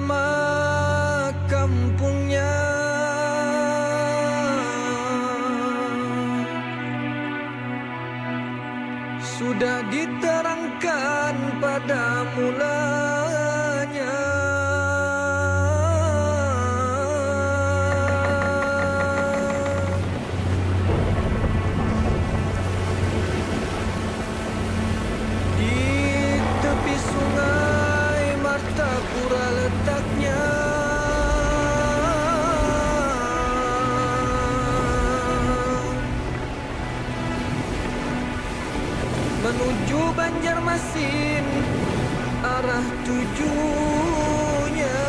nama kampungnya, sudah diterangkan pada mulanya. Di tepi sungai Martapura letaknya, menuju Banjarmasin arah tujunya.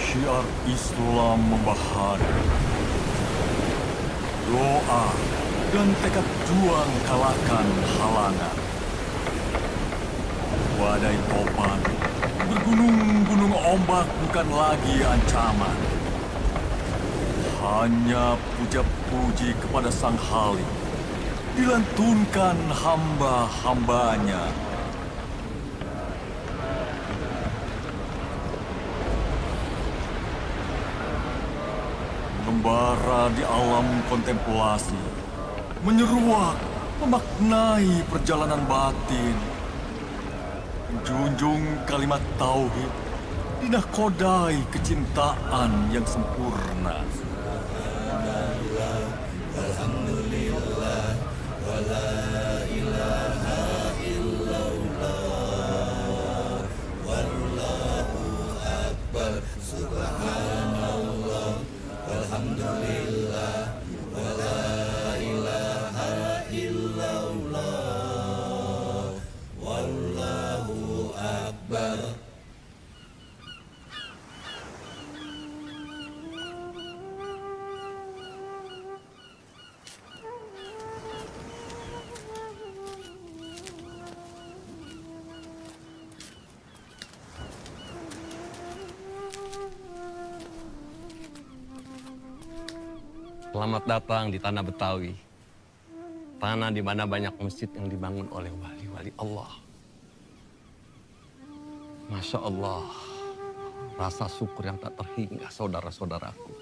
Syiar Islam membahana, doa dan tekad juang kalahkan halangan. Badai topan, bergunung-gunung ombak bukan lagi ancaman. Hanya puja-puji kepada Sang Halim dilantunkan hamba-hambanya. Membara di alam kontemplasi, menyeruak, memaknai perjalanan batin. Junjung kalimat tauhid, dinakodai kecintaan yang sempurna. Alhamdulillah, wa la ilaha illallah, wallahu akbar, subhanallah, walhamdulillah, wa la ilaha illallah, wallahu akbar. Selamat datang di tanah Betawi. Tanah di mana banyak masjid yang dibangun oleh wali-wali Allah. Masya Allah, rasa syukur yang tak terhingga saudara-saudaraku.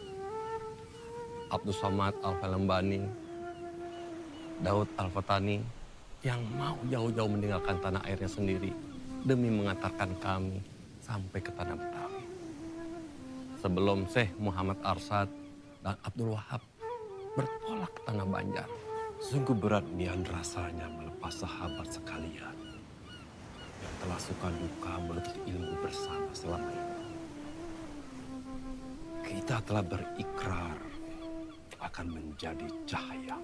Abdul Somad Al-Falembani, Daud Al-Fatani, yang mau jauh-jauh meninggalkan tanah airnya sendiri demi mengantarkan kami sampai ke tanah Betawi. Sebelum Syekh Muhammad Arsad dan Abdul Wahab bertolak ke tanah Banjar. Sungguh berat nian rasanya melepas sahabat sekalian yang telah suka duka menuntut ilmu bersama selama ini. Kita telah berikrar akan menjadi cahaya,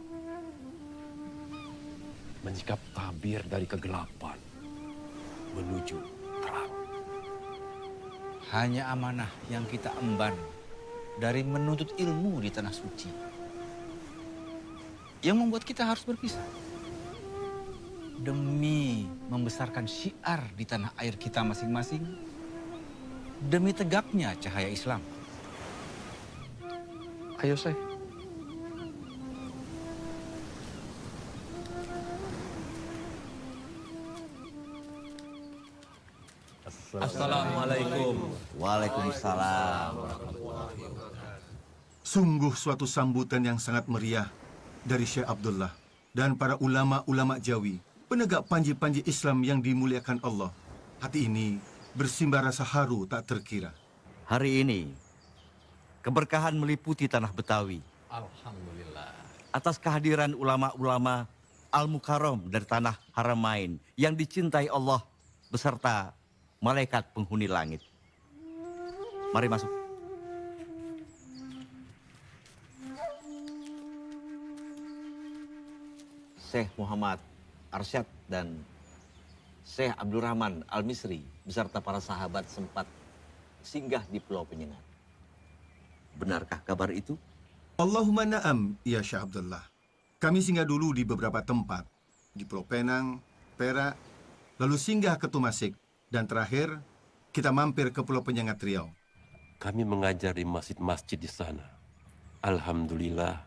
menyikap tabir dari kegelapan menuju terang. Hanya amanah yang kita emban dari menuntut ilmu di tanah suci yang membuat kita harus berpisah. Demi membesarkan syiar di tanah air kita masing-masing, demi tegaknya cahaya Islam. Ayo Syekh. Assalamualaikum. Waalaikumsalam. Sungguh suatu sambutan yang sangat meriah dari Syekh Abdullah dan para ulama-ulama Jawi, penegak panji-panji Islam yang dimuliakan Allah. Hati ini bersimbah rasa haru tak terkira. Hari ini, keberkahan meliputi tanah Betawi. Alhamdulillah. Atas kehadiran ulama-ulama Al-Mukarram dari tanah Haramain yang dicintai Allah beserta malaikat penghuni langit. Mari masuk. Syekh Muhammad Arsyad dan Syekh Abdurrahman Al-Misri beserta para sahabat sempat singgah di Pulau Penyengat. Benarkah kabar itu? Allahumma na'am, ya Syekh Abdullah. Kami singgah dulu di beberapa tempat, di Pulau Penang, Perak, lalu singgah ke Tumasik, dan terakhir kita mampir ke Pulau Penyengat Riau. Kami mengajar di masjid-masjid di sana. Alhamdulillah,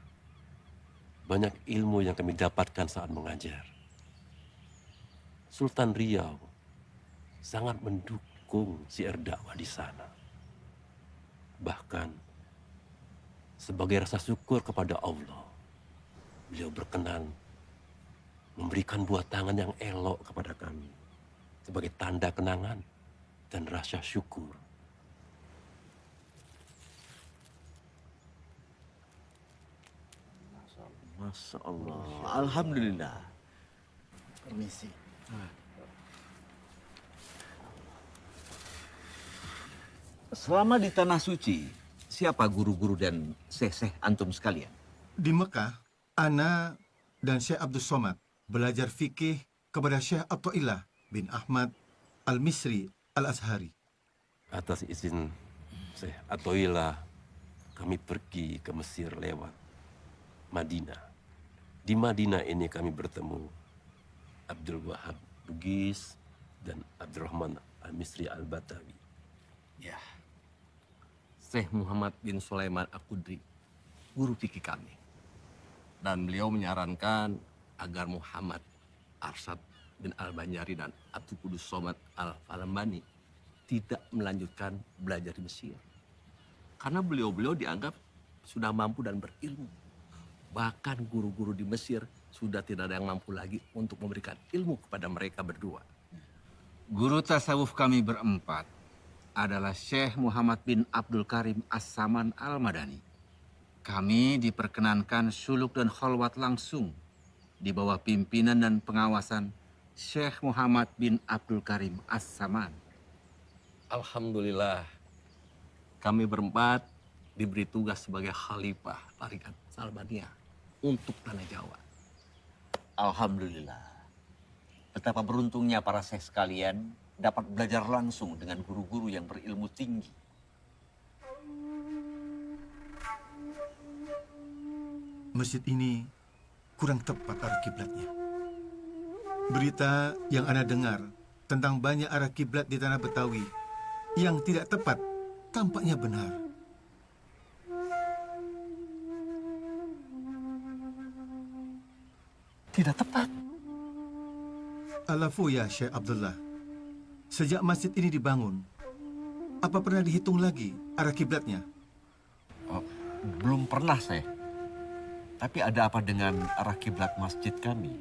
banyak ilmu yang kami dapatkan saat mengajar. Sultan Riau sangat mendukung siar dakwah di sana. Bahkan, sebagai rasa syukur kepada Allah, beliau berkenan memberikan buah tangan yang elok kepada kami sebagai tanda kenangan dan rasa syukur. Masya Allah. Alhamdulillah. Permisi. Selama di Tanah Suci, siapa guru-guru dan syekh-syekh antum sekalian? Di Mekah, Ana dan Syekh Abdul Somad belajar fikih kepada Syekh Athaillah bin Ahmad Al-Misri Al-Azhari. Atas izin Syekh Athaillah, kami pergi ke Mesir lewat Madinah. Di Madinah ini kami bertemu Abdul Wahab Bugis dan Abdurrahman Al-Misri Al-Batawi. Ya, Syekh Muhammad bin Sulaiman Al-Qudri, guru fikih kami. Dan beliau menyarankan agar Muhammad Arsyad bin Al-Banjari dan Abdul Qudus Somad Al-Falembani tidak melanjutkan belajar di Mesir. Karena beliau-beliau dianggap sudah mampu dan berilmu. Bahkan guru-guru di Mesir sudah tidak ada yang mampu lagi untuk memberikan ilmu kepada mereka berdua. Guru tasawuf kami berempat adalah Syekh Muhammad bin Abdul Karim As-Saman Al-Madani. Kami diperkenankan suluk dan kholwat langsung di bawah pimpinan dan pengawasan Syekh Muhammad bin Abdul Karim As-Saman. Alhamdulillah, kami berempat diberi tugas sebagai khalifah Tarikat Salbaniyah untuk Tanah Jawa. Alhamdulillah. Betapa beruntungnya para syekh sekalian dapat belajar langsung dengan guru-guru yang berilmu tinggi. Masjid ini kurang tepat arah kiblatnya. Berita yang Ana dengar tentang banyak arah kiblat di tanah Betawi yang tidak tepat tampaknya benar. Tidak tepat. Alafu ya Syekh Abdullah, sejak masjid ini dibangun, apa pernah dihitung lagi arah kiblatnya? Oh, belum pernah, Syekh. Tapi ada apa dengan arah kiblat masjid kami?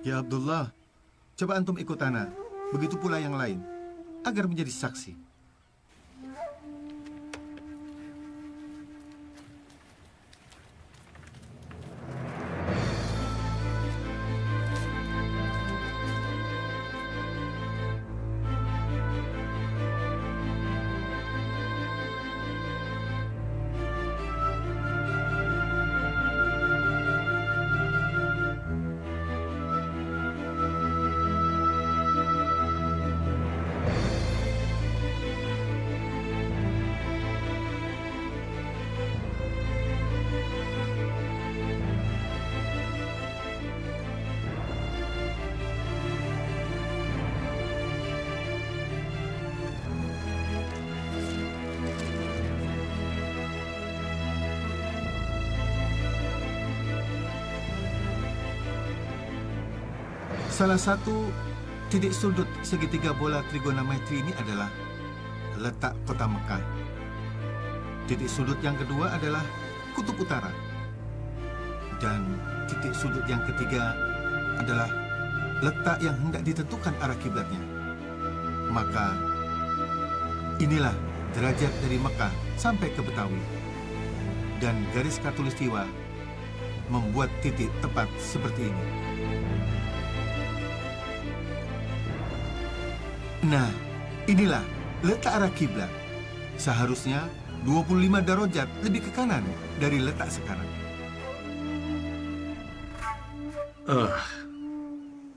Ya Abdullah, coba antum ikut Ana, begitu pula yang lain, agar menjadi saksi. Salah satu titik sudut segitiga bola trigonometri ini adalah letak kota Mekah. Titik sudut yang kedua adalah kutub utara. Dan titik sudut yang ketiga adalah letak yang hendak ditentukan arah kiblatnya. Maka inilah derajat dari Mekah sampai ke Betawi. Dan garis khatulistiwa membuat titik tepat seperti ini. Nah, inilah letak arah kiblat. Seharusnya 25 darajat lebih ke kanan dari letak sekarang.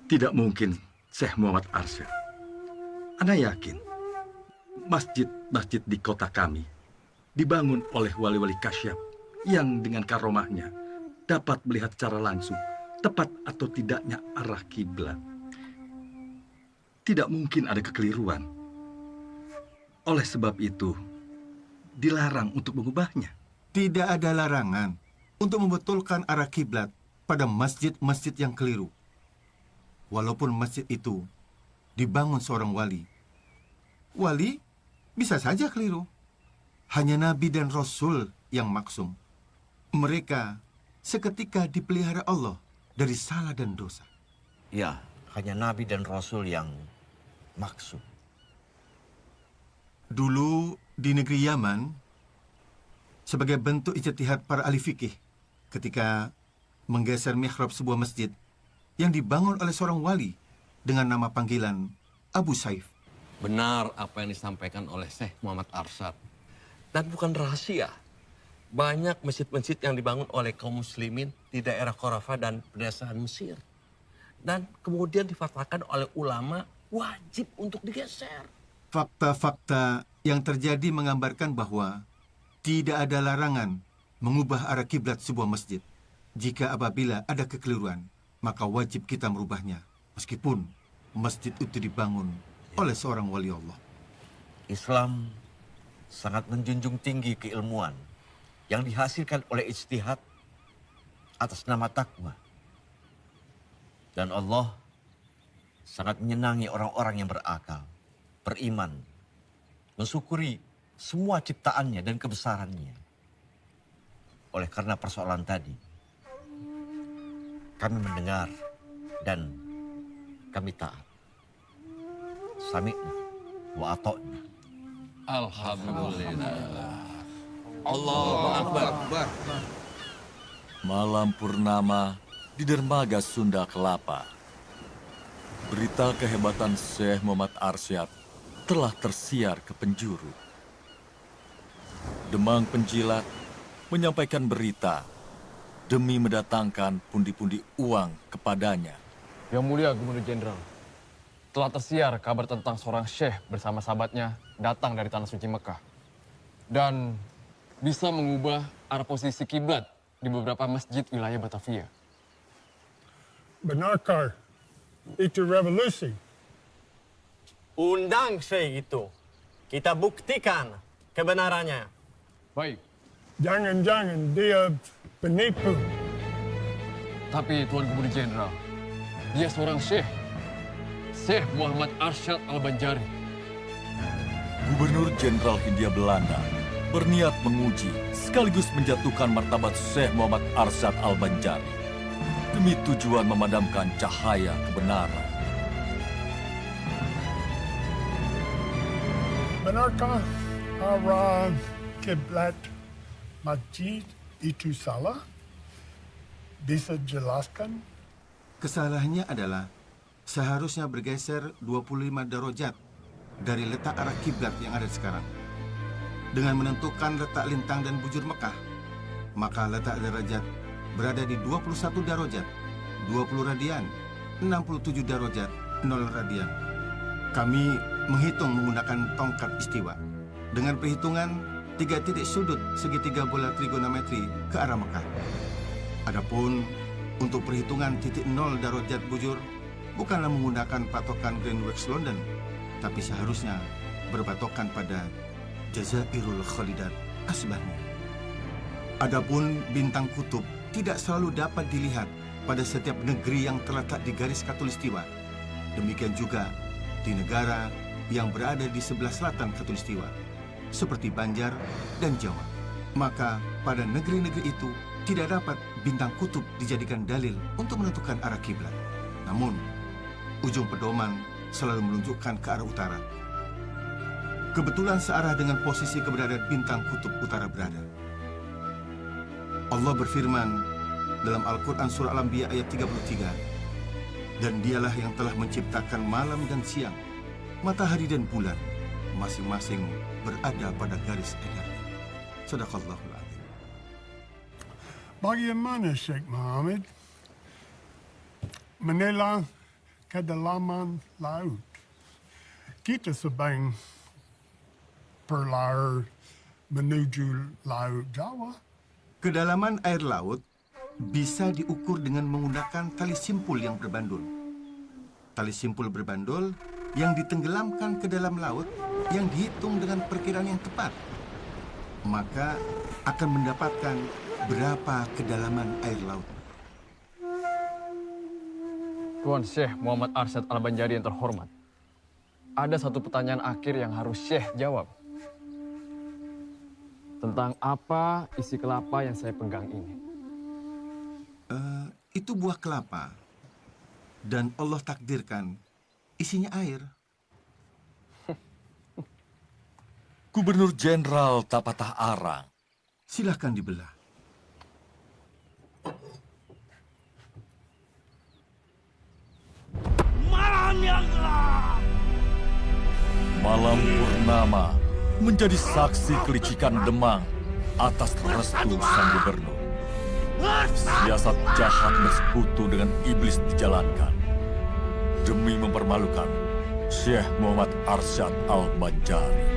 Tidak mungkin, Syekh Muhammad Arsyad. Ana yakin, masjid-masjid di kota kami dibangun oleh wali-wali kasyaf yang dengan karomahnya dapat melihat secara langsung tepat atau tidaknya arah kiblat. Tidak mungkin ada kekeliruan. Oleh sebab itu, dilarang untuk mengubahnya. Tidak ada larangan untuk membetulkan arah kiblat pada masjid-masjid yang keliru. Walaupun masjid itu dibangun seorang wali. Wali bisa saja keliru. Hanya Nabi dan Rasul yang maksum. Mereka seketika dipelihara Allah dari salah dan dosa. Ya, hanya Nabi dan Rasul yang maksum. Dulu di negeri Yaman, sebagai bentuk ijtihad para ahli fikih ketika menggeser mihrab sebuah masjid yang dibangun oleh seorang wali dengan nama panggilan Abu Saif. Benar apa yang disampaikan oleh Syekh Muhammad Arsyad. Dan bukan rahasia. Banyak masjid-masjid yang dibangun oleh kaum muslimin di daerah Khurafa dan pedesaan Mesir. Dan kemudian difatwakan oleh ulama wajib untuk digeser. Fakta-fakta yang terjadi menggambarkan bahwa tidak ada larangan mengubah arah kiblat sebuah masjid. Jika apabila ada kekeliruan, maka wajib kita merubahnya. Meskipun masjid itu dibangun oleh seorang wali Allah. Islam sangat menjunjung tinggi keilmuan yang dihasilkan oleh ijtihad atas nama takwa. Dan Allah sangat menyenangi orang-orang yang berakal, beriman, mensyukuri semua ciptaannya dan kebesarannya. Oleh karena persoalan tadi, kami mendengar dan kami taat. Sami'na wa ata'na. Alhamdulillah. Allahu Akbar. Malam purnama di dermaga Sunda Kelapa. Berita kehebatan Syekh Muhammad Arsyad telah tersiar ke penjuru. Demang penjilat menyampaikan berita demi mendatangkan pundi-pundi uang kepadanya. Yang mulia Gubernur Jenderal, telah tersiar kabar tentang seorang syekh bersama sahabatnya datang dari Tanah Suci Mekah. Dan bisa mengubah arah posisi kiblat di beberapa masjid wilayah Batavia. Benarkah itu revolusi? Undang syekh itu. Kita buktikan kebenarannya. Baik, Jangan-jangan dia penipu. tapi Tuan Gubernur Jenderal, dia seorang syekh. Syekh Muhammad Arsyad Al-Banjari. Gubernur Jenderal Hindia Belanda berniat menguji sekaligus menjatuhkan martabat Syekh Muhammad Arsyad Al-Banjari demi tujuan memadamkan cahaya kebenaran. Benarkah arah kiblat masjid itu salah? Bisa jelaskan? Kesalahannya adalah seharusnya bergeser 25 darajat dari letak arah kiblat yang ada sekarang. Dengan menentukan letak lintang dan bujur Mekah, maka letak derajat berada di 21 darajat, 20 radian, 67 darajat, 0 radian. Kami menghitung menggunakan tongkat istiwa. Dengan perhitungan 3 titik sudut segitiga bola trigonometri ke arah Mekah. Adapun untuk perhitungan titik 0 darajat bujur, bukanlah menggunakan patokan Greenwich London, tapi seharusnya berpatokan pada Jazairul Khalidat Asbahni. Adapun bintang kutub tidak selalu dapat dilihat pada setiap negeri yang terletak di garis khatulistiwa. Demikian juga di negara yang berada di sebelah selatan khatulistiwa, seperti Banjar dan Jawa. Maka pada negeri-negeri itu tidak dapat bintang kutub dijadikan dalil untuk menentukan arah kiblat. Namun, ujung pedoman selalu menunjukkan ke arah utara. Kebetulan searah dengan posisi keberadaan bintang kutub utara berada. Allah berfirman dalam Al-Quran Surah Al-Anbiya ayat 33, dan dialah yang telah menciptakan malam dan siang, matahari dan bulan, masing-masing berada pada garis edarnya. Sadaqallahul Adzim. Bagaimana Syekh Muhammad menilai kedalaman laut? Kita sedang berlayar menuju Laut Jawa. Kedalaman air laut bisa diukur dengan menggunakan tali simpul yang berbandul. Tali simpul berbandul yang ditenggelamkan ke dalam laut yang dihitung dengan perkiraan yang tepat. maka akan mendapatkan berapa kedalaman air laut. Tuan Syekh Muhammad Arsyad Al-Banjari yang terhormat, ada satu pertanyaan akhir yang harus Syekh jawab. Tentang apa isi kelapa yang saya pegang ini? Itu buah kelapa. Dan Allah takdirkan isinya air. Gubernur Jenderal tak patah arang. Silahkan dibelah. Malam purnama menjadi saksi kelicikan Demang atas restu sang gubernur. Siasat jahat bersekutu dengan iblis dijalankan demi mempermalukan Syekh Muhammad Arsyad Al-Banjari.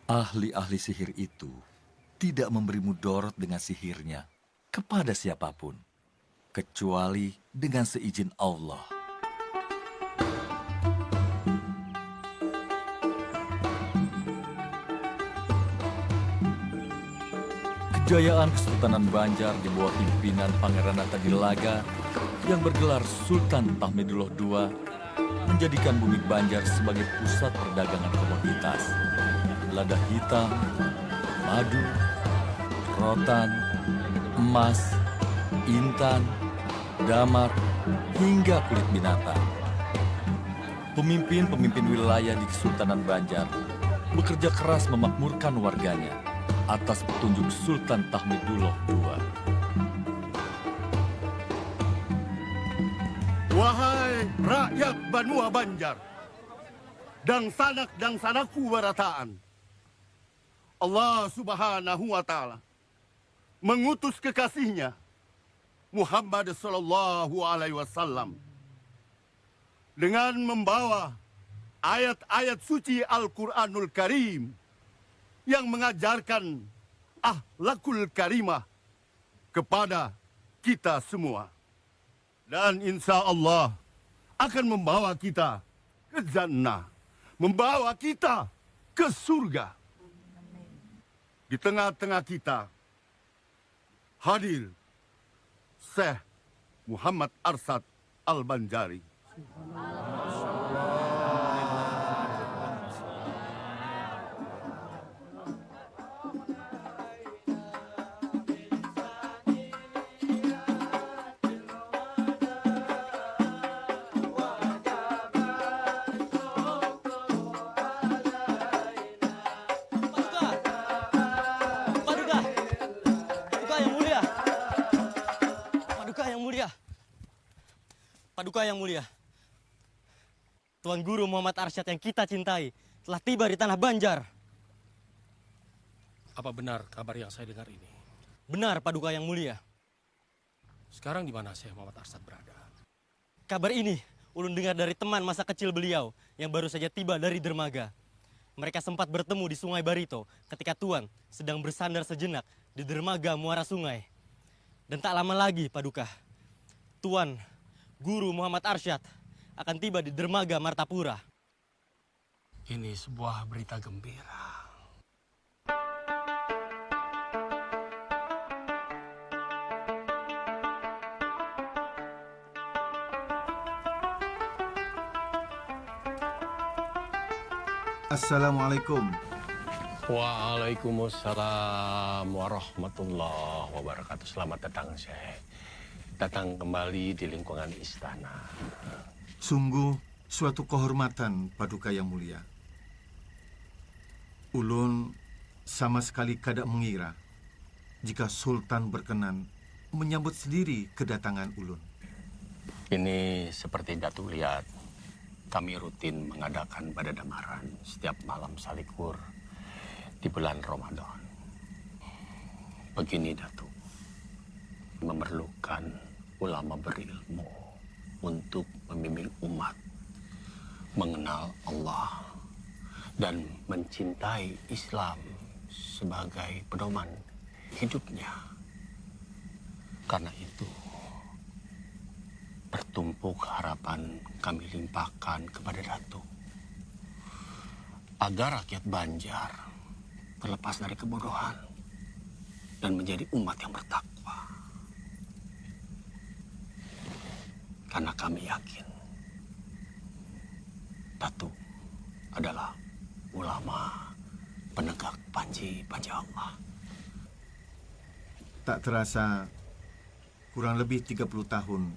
Ahli-ahli sihir itu tidak memberi mudarat dengan sihirnya kepada siapapun, kecuali dengan seizin Allah. Kejayaan Kesultanan Banjar di bawah pimpinan Pangeran Tadilaga yang bergelar Sultan Tahmidullah II menjadikan bumi Banjar sebagai pusat perdagangan komoditas. Lada hitam, madu, rotan, emas, intan, damar, hingga kulit binatang. Pemimpin-pemimpin wilayah di Kesultanan Banjar bekerja keras memakmurkan warganya atas petunjuk Sultan Tahmidullah II. Wahai rakyat Banua Banjar, dan sanaku barataan, Allah Subhanahu wa Ta'ala mengutus kekasihnya Muhammad Sallallahu Alaihi Wasallam dengan membawa ayat-ayat suci Al-Quranul Karim yang mengajarkan akhlakul karimah kepada kita semua. Dan insya Allah akan membawa kita ke jannah, membawa kita ke surga. Di tengah-tengah kita hadir Syekh Muhammad Arsyad Al-Banjari. Paduka yang mulia, Tuan Guru Muhammad Arsyad yang kita cintai telah tiba di tanah Banjar. Apa benar kabar yang saya dengar ini? Benar, Paduka yang mulia. Sekarang di mana Syekh Muhammad Arsyad berada? Kabar ini ulun dengar dari teman masa kecil beliau yang baru saja tiba dari dermaga. Mereka sempat bertemu di Sungai Barito ketika Tuan sedang bersandar sejenak di dermaga Muara Sungai. Dan tak lama lagi, Paduka, Tuan Guru Muhammad Arsyad akan tiba di dermaga Martapura. Ini sebuah berita gembira. Assalamualaikum. Waalaikumsalam warahmatullahi wabarakatuh. Selamat datang, Syekh. Datang kembali di lingkungan istana. Sungguh suatu kehormatan, Paduka yang mulia. Ulun sama sekali kada mengira jika Sultan berkenan menyambut sendiri kedatangan ulun. Ini seperti Datuk lihat, kami rutin mengadakan badadamaran setiap malam salikur di bulan Ramadan. Begini, Datuk, memerlukan ulama berilmu untuk membimbing umat mengenal Allah dan mencintai Islam sebagai pedoman hidupnya. Karena itu, bertumpuk harapan kami limpahkan kepada Datuk agar rakyat Banjar terlepas dari kebodohan dan menjadi umat yang bertakwa. Karena kami yakin Datuk adalah ulama penegak panji Allah. Tak terasa, kurang lebih 30 tahun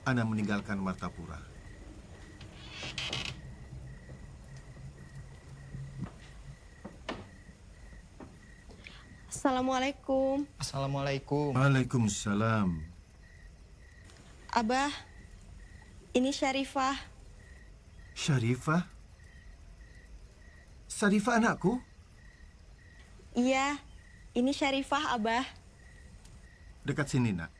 Ana meninggalkan Martapura. Assalamualaikum. Assalamualaikum. Waalaikumsalam. Abah, ini Syarifah. Syarifah? Syarifah anakku? Iya, ini Syarifah, Abah. Dekat sini, nak.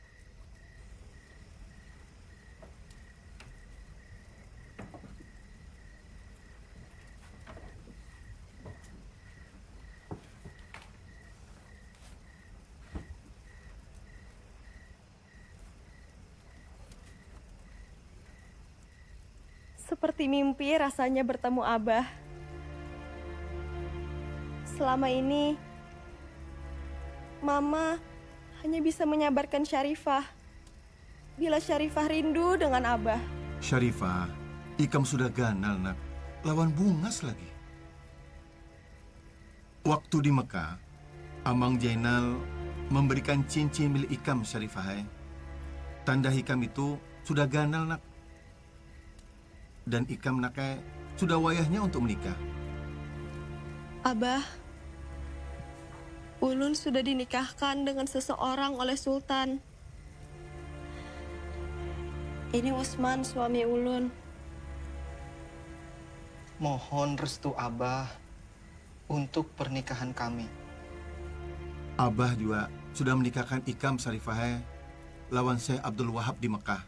Seperti mimpi rasanya bertemu Abah. Selama ini, Mama hanya bisa menyabarkan Syarifah. Bila Syarifah rindu dengan Abah. Syarifah, Ikam sudah ganal, nak. Lawan Bungas lagi. Waktu di Mekah, Amang Jainal memberikan cincin milik Ikam, Syarifah. Tanda Ikam itu sudah ganal, nak. Dan Ikam nakai sudah wayahnya untuk menikah. Abah, Ulun sudah dinikahkan dengan seseorang oleh Sultan. Ini Usman, suami Ulun. Mohon restu Abah untuk pernikahan kami. Abah juga sudah menikahkan Ikam, Syarifah, lawan Syekh Abdul Wahab di Mekah.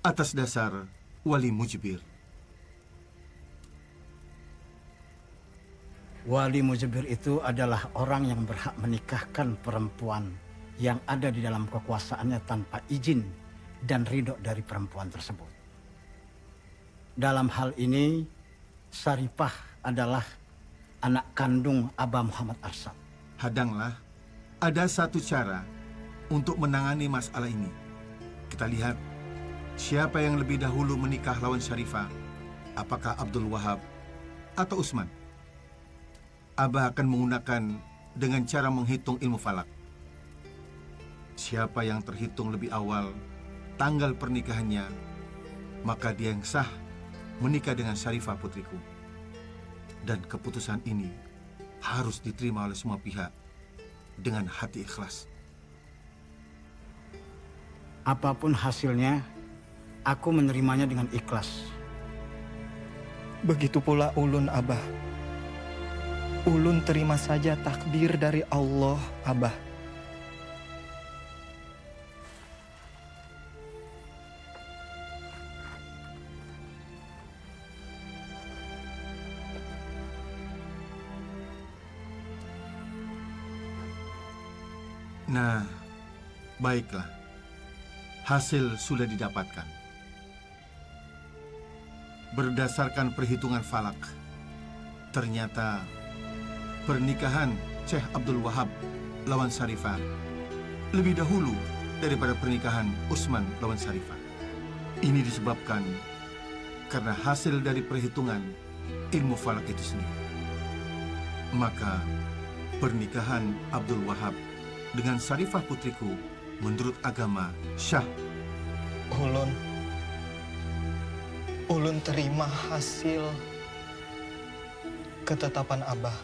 Atas dasar Wali Mujibir. Wali Mujibir itu adalah orang yang berhak menikahkan perempuan yang ada di dalam kekuasaannya tanpa izin dan ridho dari perempuan tersebut. Dalam hal ini, Syarifah adalah anak kandung Abah Muhammad Arsad. Hadanglah, ada satu cara untuk menangani masalah ini. Kita lihat siapa yang lebih dahulu menikah lawan Syarifah, apakah Abdul Wahab atau Usman? Abah akan menggunakan dengan cara menghitung ilmu falak. Siapa yang terhitung lebih awal tanggal pernikahannya, maka dia yang sah menikah dengan Syarifah putriku. Dan keputusan ini harus diterima oleh semua pihak dengan hati ikhlas. Apapun hasilnya, aku menerimanya dengan ikhlas. Begitu pula Ulun, Abah. Ulun terima saja takdir dari Allah, Abah. Nah, baiklah. Hasil sudah didapatkan. Berdasarkan perhitungan falak, ternyata pernikahan Syekh Abdul Wahab lawan Syarifah lebih dahulu daripada pernikahan Usman lawan Syarifah. Ini disebabkan karena hasil dari perhitungan ilmu falak itu sendiri. Maka pernikahan Abdul Wahab dengan Syarifah putriku menurut agama syah. Ulun terima hasil ketetapan Abah.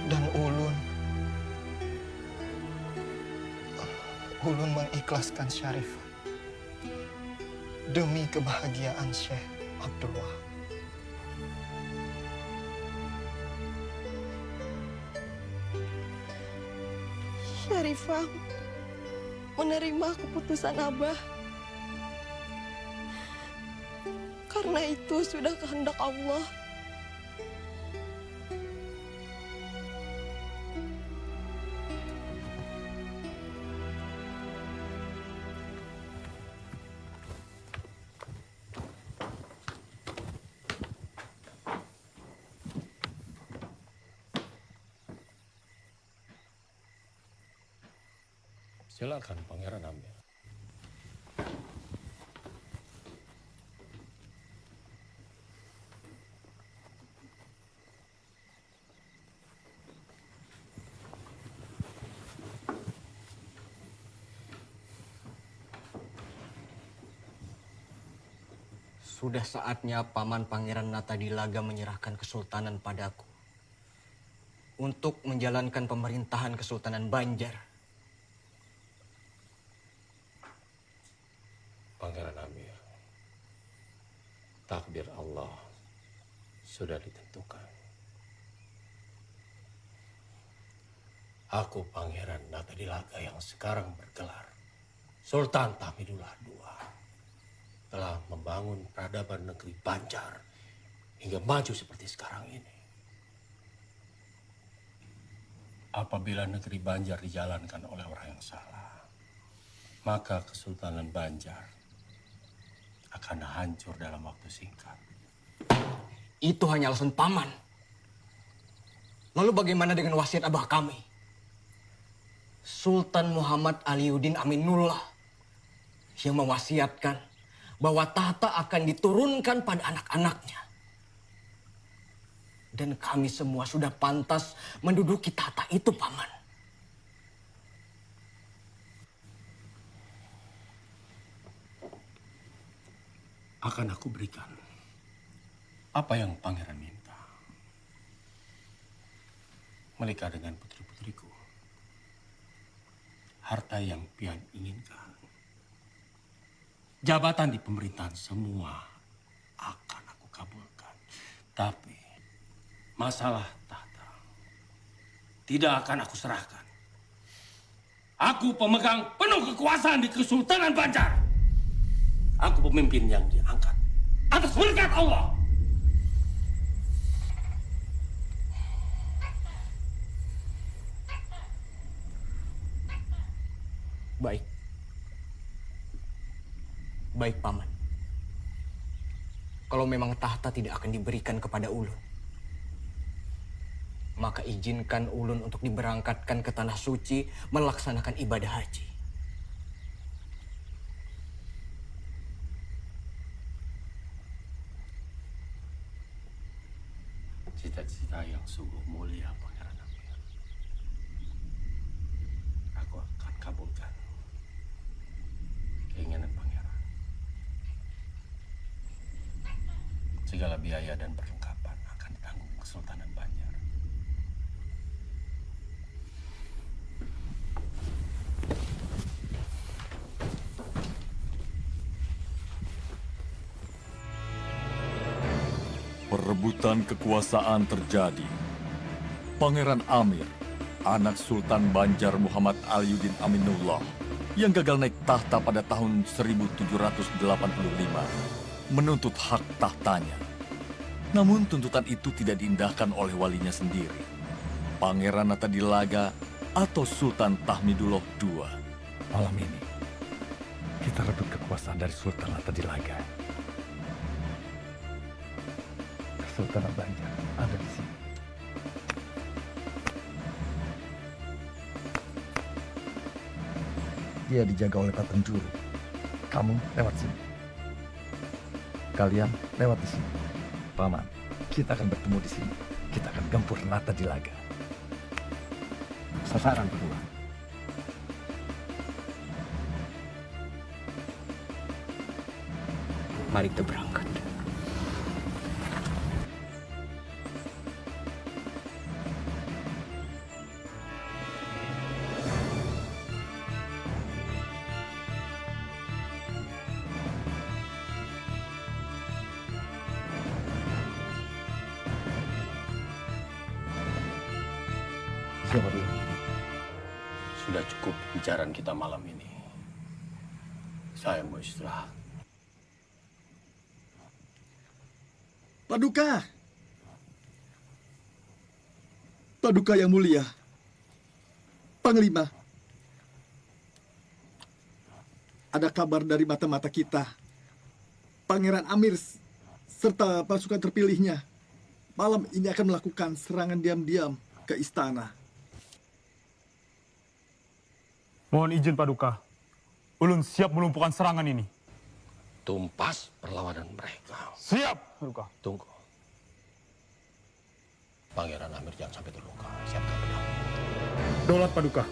Dan Ulun mengikhlaskan Syarifah demi kebahagiaan Syekh Abdul Wahab. Syarifah menerima keputusan Abah. Karena itu sudah kehendak Allah. Silakan Pangeran Amir. Sudah saatnya Paman Pangeran Natadilaga menyerahkan kesultanan padaku untuk menjalankan pemerintahan Kesultanan Banjar. Pangeran Amir, takdir Allah sudah ditentukan. Aku Pangeran Natadilaga yang sekarang bergelar Sultan Tahmidullah II telah membangun peradaban negeri Banjar hingga maju seperti sekarang ini. Apabila negeri Banjar dijalankan oleh orang yang salah, maka Kesultanan Banjar akan hancur dalam waktu singkat. Itu hanya alasan Paman. Lalu bagaimana dengan wasiat abah kami? Sultan Muhammad Aliuddin Aminullah yang mewasiatkan bahwa tahta akan diturunkan pada anak-anaknya. Dan kami semua sudah pantas menduduki tahta itu, Paman. Akan aku berikan apa yang pangeran minta. Menikah dengan putri-putriku. Harta yang pian inginkan. Jabatan di pemerintahan semua akan aku kabulkan. Tapi masalah tahta tidak akan aku serahkan. Aku pemegang penuh kekuasaan di Kesultanan Banjar. Aku pemimpin yang diangkat atas berkat Allah. Baik. Baik, Paman. Kalau memang tahta tidak akan diberikan kepada ulun, maka izinkan ulun untuk diberangkatkan ke Tanah Suci melaksanakan ibadah haji. Cita-cita yang sungguh mulia, Pangeran Amir. Aku akan kabulkan keinginan Pangeran. Segala biaya dan perlengkapan akan ditanggung Kesultanan Banjar. Perebutan kekuasaan terjadi. Pangeran Amir, anak Sultan Banjar Muhammad Aliuddin Aminullah, yang gagal naik tahta pada tahun 1785, menuntut hak tahtanya. Namun tuntutan itu tidak diindahkan oleh walinya sendiri, Pangeran Natadilaga atau Sultan Tahmidullah II. Malam ini, kita rebut kekuasaan dari Sultan Natadilaga. Kesultanan Banjar ada di sini. Dia dijaga oleh Pateng Juru. Kamu lewat sini. Kalian lewat di sini. Paman, kita akan bertemu di sini. Kita akan gempur Natadilaga. Sasaran kedua. Mari kita berangkat. Sudah cukup pembicaraan kita malam ini. Saya mau istirahat. Paduka! Paduka yang mulia. Panglima. Ada kabar dari mata-mata kita. Pangeran Amir serta pasukan terpilihnya malam ini akan melakukan serangan diam-diam ke istana. Mohon izin Paduka. Ulun siap melumpuhkan serangan ini. Tumpas perlawanan mereka. Siap, Paduka. Tunggu. Pangeran Amir jangan sampai terluka. Siapkan pedang. Daulat Paduka.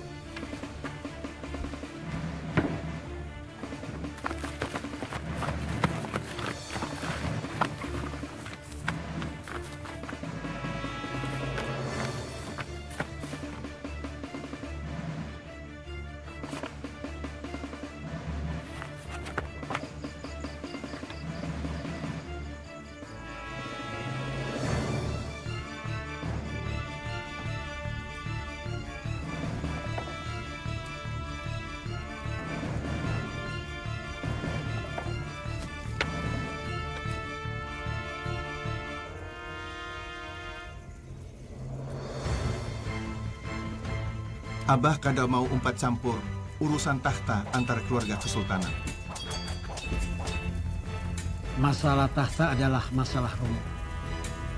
Abah kada mau umpat campur urusan tahta antara keluarga kesultanan. Masalah tahta adalah masalah rumit.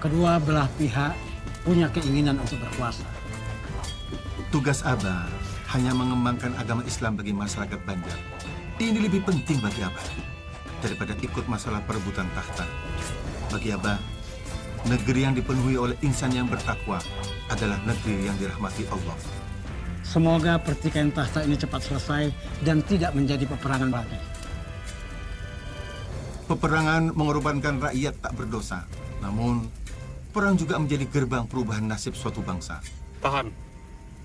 Kedua belah pihak punya keinginan untuk berkuasa. Tugas Abah hanya mengembangkan agama Islam bagi masyarakat Banjar. Ini lebih penting bagi Abah daripada ikut masalah perebutan tahta. Bagi Abah, negeri yang dipenuhi oleh insan yang bertakwa adalah negeri yang dirahmati Allah. Semoga pertikaian tahta ini cepat selesai dan tidak menjadi peperangan lagi. Peperangan mengorbankan rakyat tak berdosa. Namun, perang juga menjadi gerbang perubahan nasib suatu bangsa. Tahan.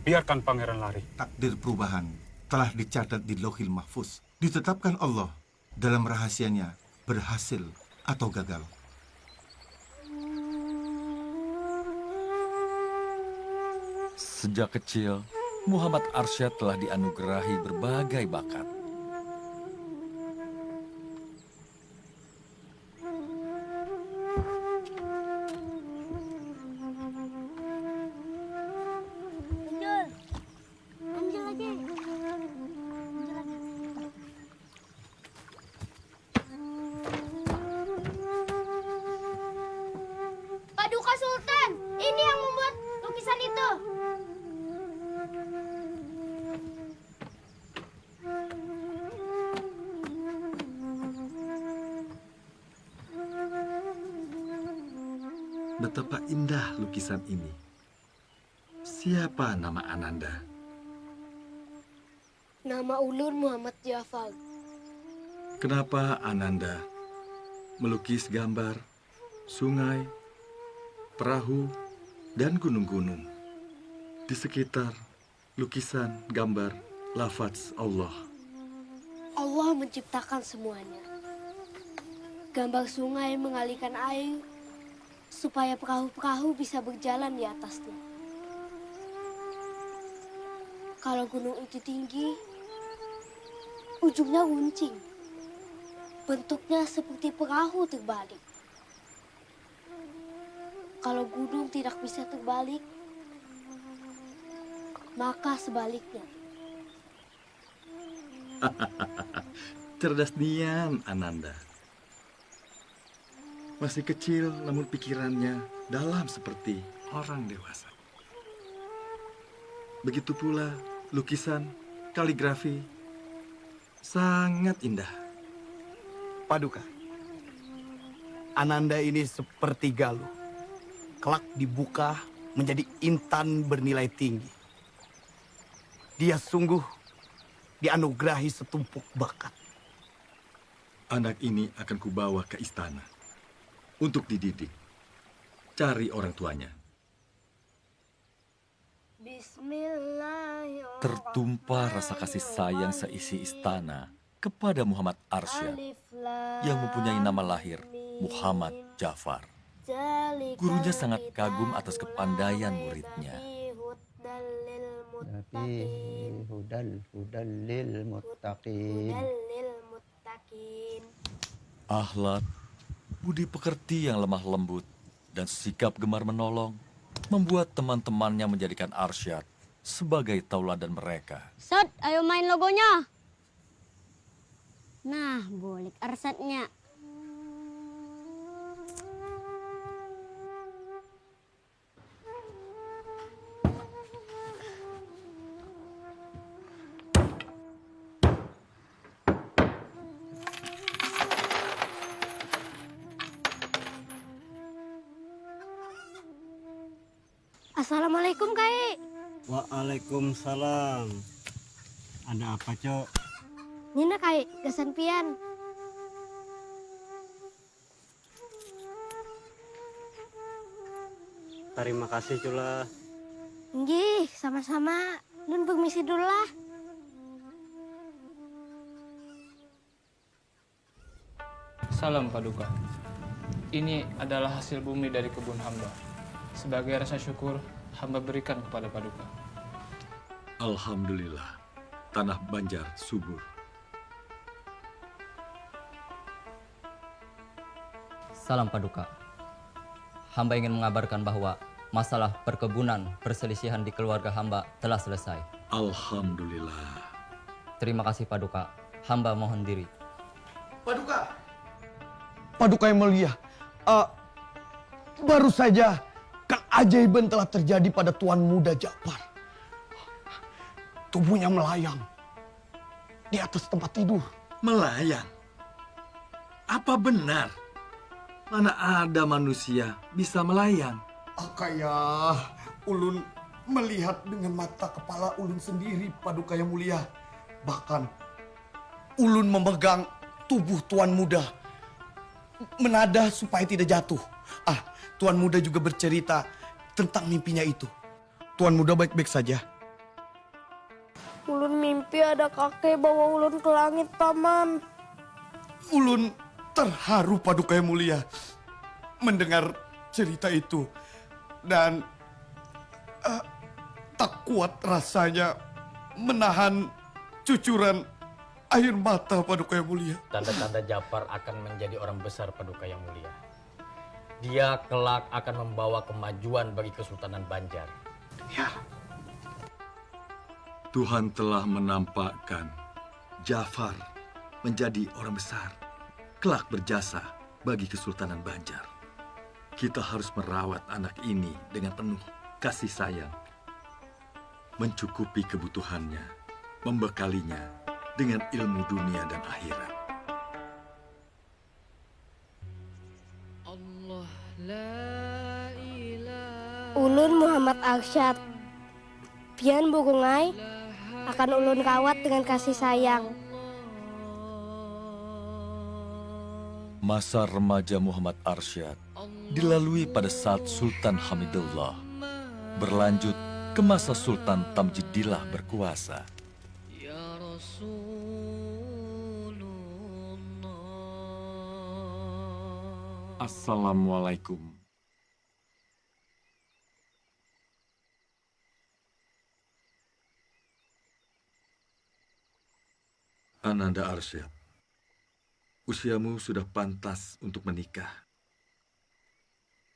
Biarkan pangeran lari. Takdir perubahan telah dicatat di Lauhil Mahfuz. Ditetapkan Allah dalam rahasianya berhasil atau gagal. Sejak kecil, Muhammad Arsyad telah dianugerahi berbagai bakat. Paduka Sultan, ini yang membuat lukisan itu. Betapa indah lukisan ini. Siapa nama Ananda? Nama ulun Muhammad Jafar. Kenapa Ananda melukis gambar sungai, perahu, dan gunung-gunung di sekitar lukisan gambar lafaz Allah? Allah menciptakan semuanya. Gambar sungai mengalirkan air supaya perahu-perahu bisa berjalan di atasnya. Kalau gunung itu tinggi, ujungnya runcing. Bentuknya seperti perahu terbalik. Kalau gunung tidak bisa terbalik, maka sebaliknya. Cerdas nian Ananda. Masih kecil namun pikirannya dalam seperti orang dewasa. Begitu pula lukisan, kaligrafi, sangat indah. Paduka, Ananda ini seperti Galuh. Kelak dibuka menjadi intan bernilai tinggi. Dia sungguh dianugerahi setumpuk bakat. Anak ini akan kubawa ke istana untuk dididik. Cari orang tuanya. Tertumpah rasa kasih sayang seisi istana kepada Muhammad Arsyad yang mempunyai nama lahir Muhammad Jafar. Gurunya sangat kagum atas kepandaian muridnya. Akhlak, budi pekerti yang lemah lembut, dan sikap gemar menolong membuat teman-temannya menjadikan Arsyad sebagai tauladan mereka. Sat, ayo main logonya. Nah, boleh Arsyadnya. Assalamualaikum, Kai. Waalaikumsalam. Ada apa, Cok? Nina, Kai, gasan pian. Terima kasih, Cula. Nggih, sama-sama. Nun permisi dulu lah. Salam Paduka. Ini adalah hasil bumi dari kebun hamba. Sebagai rasa syukur, hamba berikan kepada Paduka. Alhamdulillah, tanah Banjar subur. Salam Paduka. Hamba ingin mengabarkan bahwa masalah perkebunan perselisihan di keluarga hamba telah selesai. Alhamdulillah. Terima kasih Paduka. Hamba mohon diri. Paduka. Paduka yang mulia. Baru saja keajaiban telah terjadi pada Tuan Muda Ja'far. Tubuhnya melayang di atas tempat tidur. Melayang? Apa benar? Mana ada manusia bisa melayang? Kayak ulun melihat dengan mata kepala ulun sendiri, Paduka yang mulia. Bahkan ulun memegang tubuh Tuan Muda, menadah supaya tidak jatuh. Tuan Muda juga bercerita tentang mimpinya itu. Tuan Muda baik-baik saja. Ulun mimpi ada kakek bawa ulun ke langit, Paman. Ulun terharu, Paduka yang mulia, mendengar cerita itu. Dan tak kuat rasanya menahan cucuran air mata, Paduka yang mulia. Tanda-tanda Ja'far akan menjadi orang besar, Paduka yang mulia. Dia kelak akan membawa kemajuan bagi Kesultanan Banjar. Ya. Tuhan telah menampakkan Ja'far menjadi orang besar, kelak berjasa bagi Kesultanan Banjar. Kita harus merawat anak ini dengan penuh kasih sayang, mencukupi kebutuhannya, membekalinya dengan ilmu dunia dan akhirat. Ulun Muhammad Arsyad. Pian Burungai akan ulun rawat dengan kasih sayang. Masa remaja Muhammad Arsyad dilalui pada saat Sultan Hamidullah, berlanjut ke masa Sultan Tamjidillah berkuasa. Assalamualaikum. Ananda Arsyad, usiamu sudah pantas untuk menikah.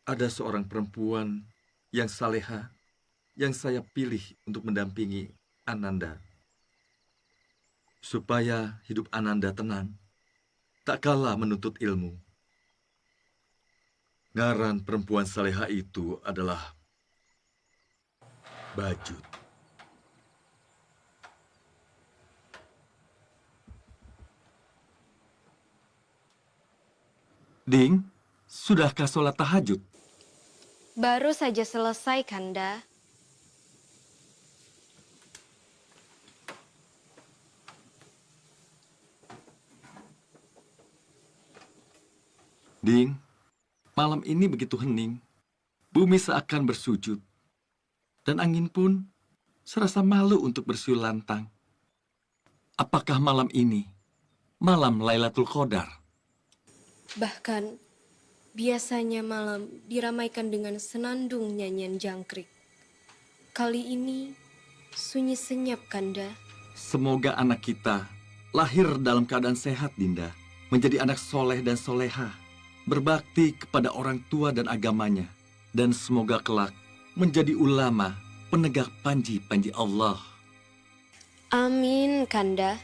Ada seorang perempuan yang saleha yang saya pilih untuk mendampingi Ananda. Supaya hidup Ananda tenang, tak kalah menuntut ilmu. Ngaran perempuan saleha itu adalah Bajut. Ding, sudahkah sholat tahajud? Baru saja selesai, Kanda. Ding, malam ini begitu hening. Bumi seakan bersujud. Dan angin pun serasa malu untuk bersiul lantang. Apakah malam ini malam Lailatul Qadar? Bahkan, biasanya malam diramaikan dengan senandung nyanyian jangkrik. Kali ini, sunyi senyap, Kanda. Semoga anak kita lahir dalam keadaan sehat, Dinda. Menjadi anak soleh dan soleha. Berbakti kepada orang tua dan agamanya. Dan semoga kelak menjadi ulama penegak panji-panji Allah. Amin, Kanda.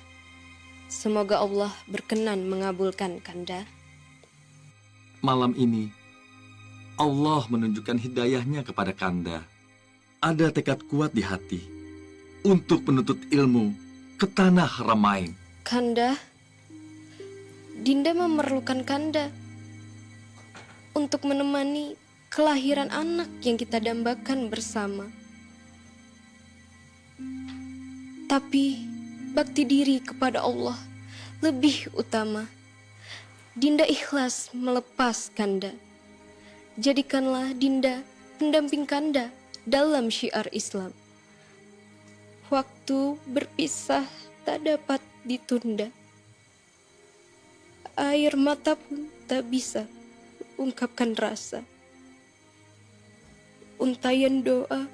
Semoga Allah berkenan mengabulkan, Kanda. Malam ini, Allah menunjukkan hidayahnya kepada Kanda. Ada tekad kuat di hati untuk menuntut ilmu ke tanah Haramain. Kanda, Dinda memerlukan Kanda untuk menemani kelahiran anak yang kita dambakan bersama. Tapi bakti diri kepada Allah lebih utama. Dinda ikhlas melepas Kanda. Jadikanlah Dinda pendamping Kanda dalam syiar Islam. Waktu berpisah tak dapat ditunda. Air mata pun tak bisa ungkapkan rasa. Untayan doa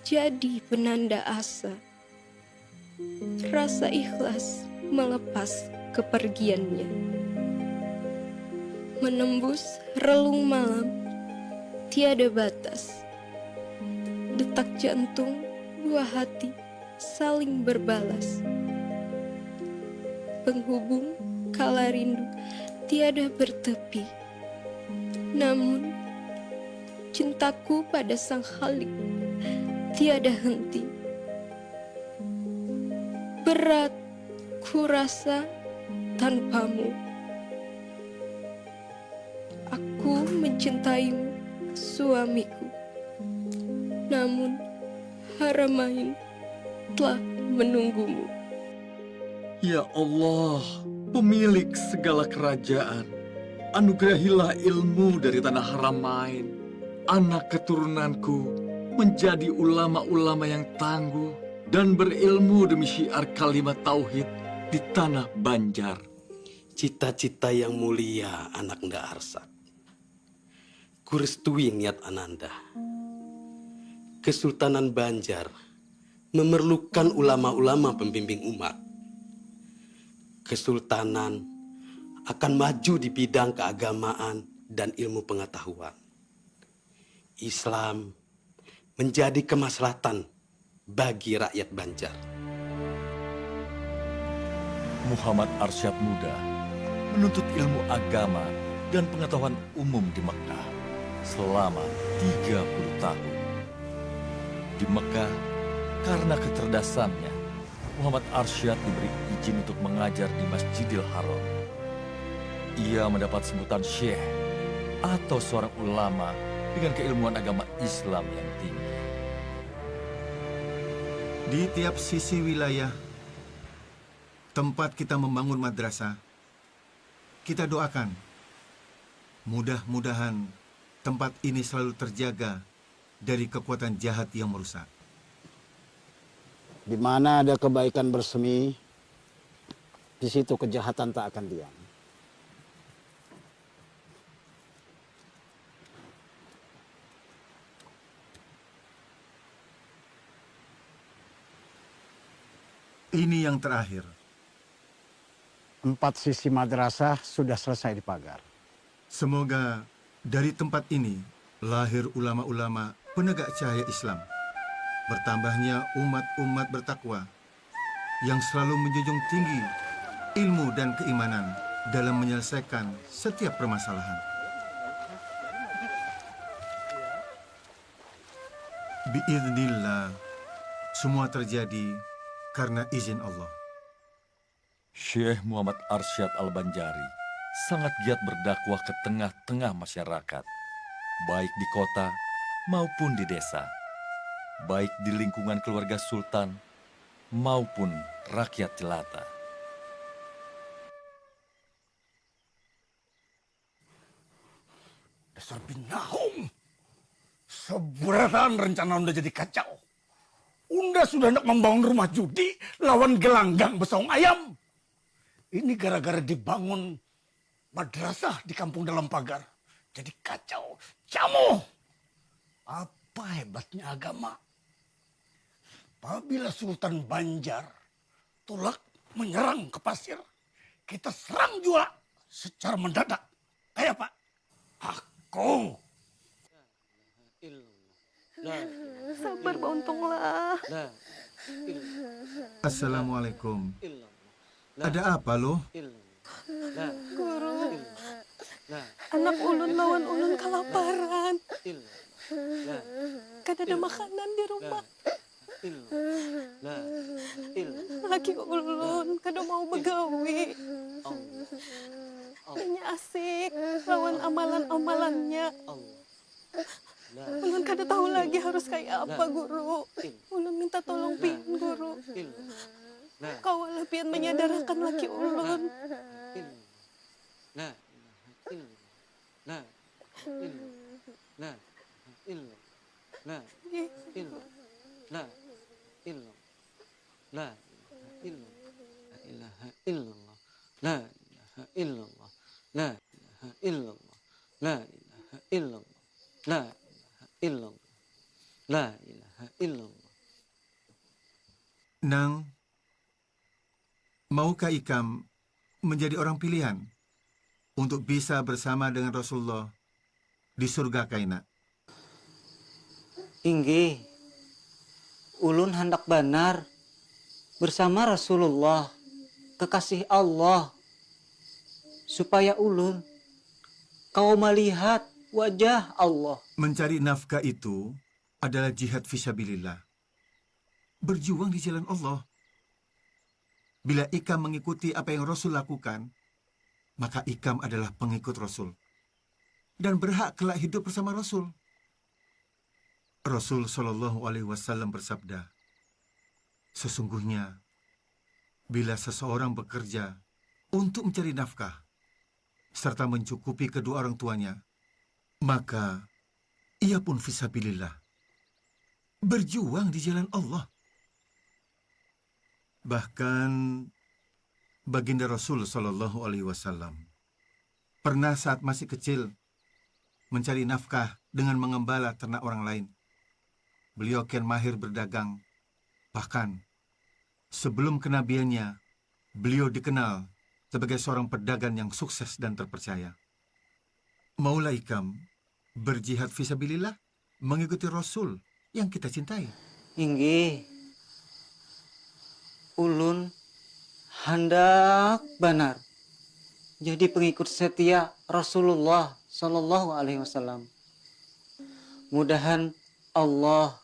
jadi penanda asa. Rasa ikhlas melepas kepergiannya. Menembus relung malam, tiada batas. Detak jantung dua hati saling berbalas. Penghubung kala rindu tiada bertepi. Namun cintaku pada Sang Khalik tiada henti. Berat ku rasa tanpamu. Aku mencintaimu, suamiku. Namun Haramain telah menunggumu. Ya Allah, pemilik segala kerajaan, anugerahilah ilmu dari tanah Haramain. Anak keturunanku menjadi ulama-ulama yang tangguh dan berilmu demi syiar kalimat tauhid di tanah Banjar. Cita-cita yang mulia anak Nda Arsak. Kurestui niat Ananda. Kesultanan Banjar memerlukan ulama-ulama pembimbing umat. Kesultanan akan maju di bidang keagamaan dan ilmu pengetahuan. Islam menjadi kemaslahatan bagi rakyat Banjar. Muhammad Arsyad Muda menuntut ilmu agama dan pengetahuan umum di Mekah selama 30 tahun. Di Mekah, karena kecerdasannya, Muhammad Arsyad diberi izin untuk mengajar di Masjidil Haram. Ia mendapat sebutan syekh atau seorang ulama dengan keilmuan agama Islam yang tinggi. Di tiap sisi wilayah tempat kita membangun madrasah, kita doakan mudah-mudahan tempat ini selalu terjaga dari kekuatan jahat yang merusak. Di mana ada kebaikan bersemi, di situ kejahatan tak akan diam. Ini yang terakhir. 4 sisi madrasah sudah selesai dipagar. Semoga dari tempat ini lahir ulama-ulama penegak cahaya Islam. Bertambahnya umat-umat bertakwa yang selalu menjunjung tinggi ilmu dan keimanan dalam menyelesaikan setiap permasalahan. Biiznillah, semua terjadi karena izin Allah. Syekh Muhammad Arsyad Al-Banjari sangat giat berdakwah ke tengah-tengah masyarakat, baik di kota maupun di desa, baik di lingkungan keluarga sultan maupun rakyat jelata. Dasar binahong. Seberatan rencana Unda jadi kacau. Unda sudah hendak membangun rumah judi lawan gelanggang besong ayam. Ini gara-gara dibangun madrasah di kampung dalam pagar. Jadi kacau. Jamu. Apa hebatnya agama? Apabila Sultan Banjar tolak menyerang ke pasir, kita serang juga secara mendadak. Ayo Pak. Aku. Sabar Bauntonglah. Assalamualaikum. Ada apa loh? Guru, anak ulun lawan ulun kelaparan. Kada ada makanan di rumah. Laki ulun kada mau begawi. Hanya asik lawan amalan-amalannya. Ulun kada tahu lagi harus kayak apa, Guru. Ulun minta tolong pian, Guru. Kawalah pian menyadarkan laki ulun. Nang, maukah Ikam menjadi orang pilihan untuk bisa bersama dengan Rasulullah di surga kaina? Inggih, ulun hendak benar bersama Rasulullah, kekasih Allah, supaya ulun kau melihat wajah Allah. Mencari nafkah itu adalah jihad fisabilillah. Berjuang di jalan Allah. Bila Ikam mengikuti apa yang Rasul lakukan, maka Ikam adalah pengikut Rasul. Dan berhak kelak hidup bersama Rasul. Rasul SAW bersabda, sesungguhnya, bila seseorang bekerja untuk mencari nafkah, serta mencukupi kedua orang tuanya, maka ia pun fisabilillah. Berjuang di jalan Allah. Bahkan baginda Rasul SAW pernah saat masih kecil mencari nafkah dengan mengembala ternak orang lain. Beliau kian mahir berdagang. Bahkan sebelum kenabiannya, beliau dikenal sebagai seorang pedagang yang sukses dan terpercaya. Maulah Ikam berjihad fisabilillah, mengikuti Rasul yang kita cintai. Inggih, ulun hendak benar jadi pengikut setia Rasulullah SAW. Mudahan Allah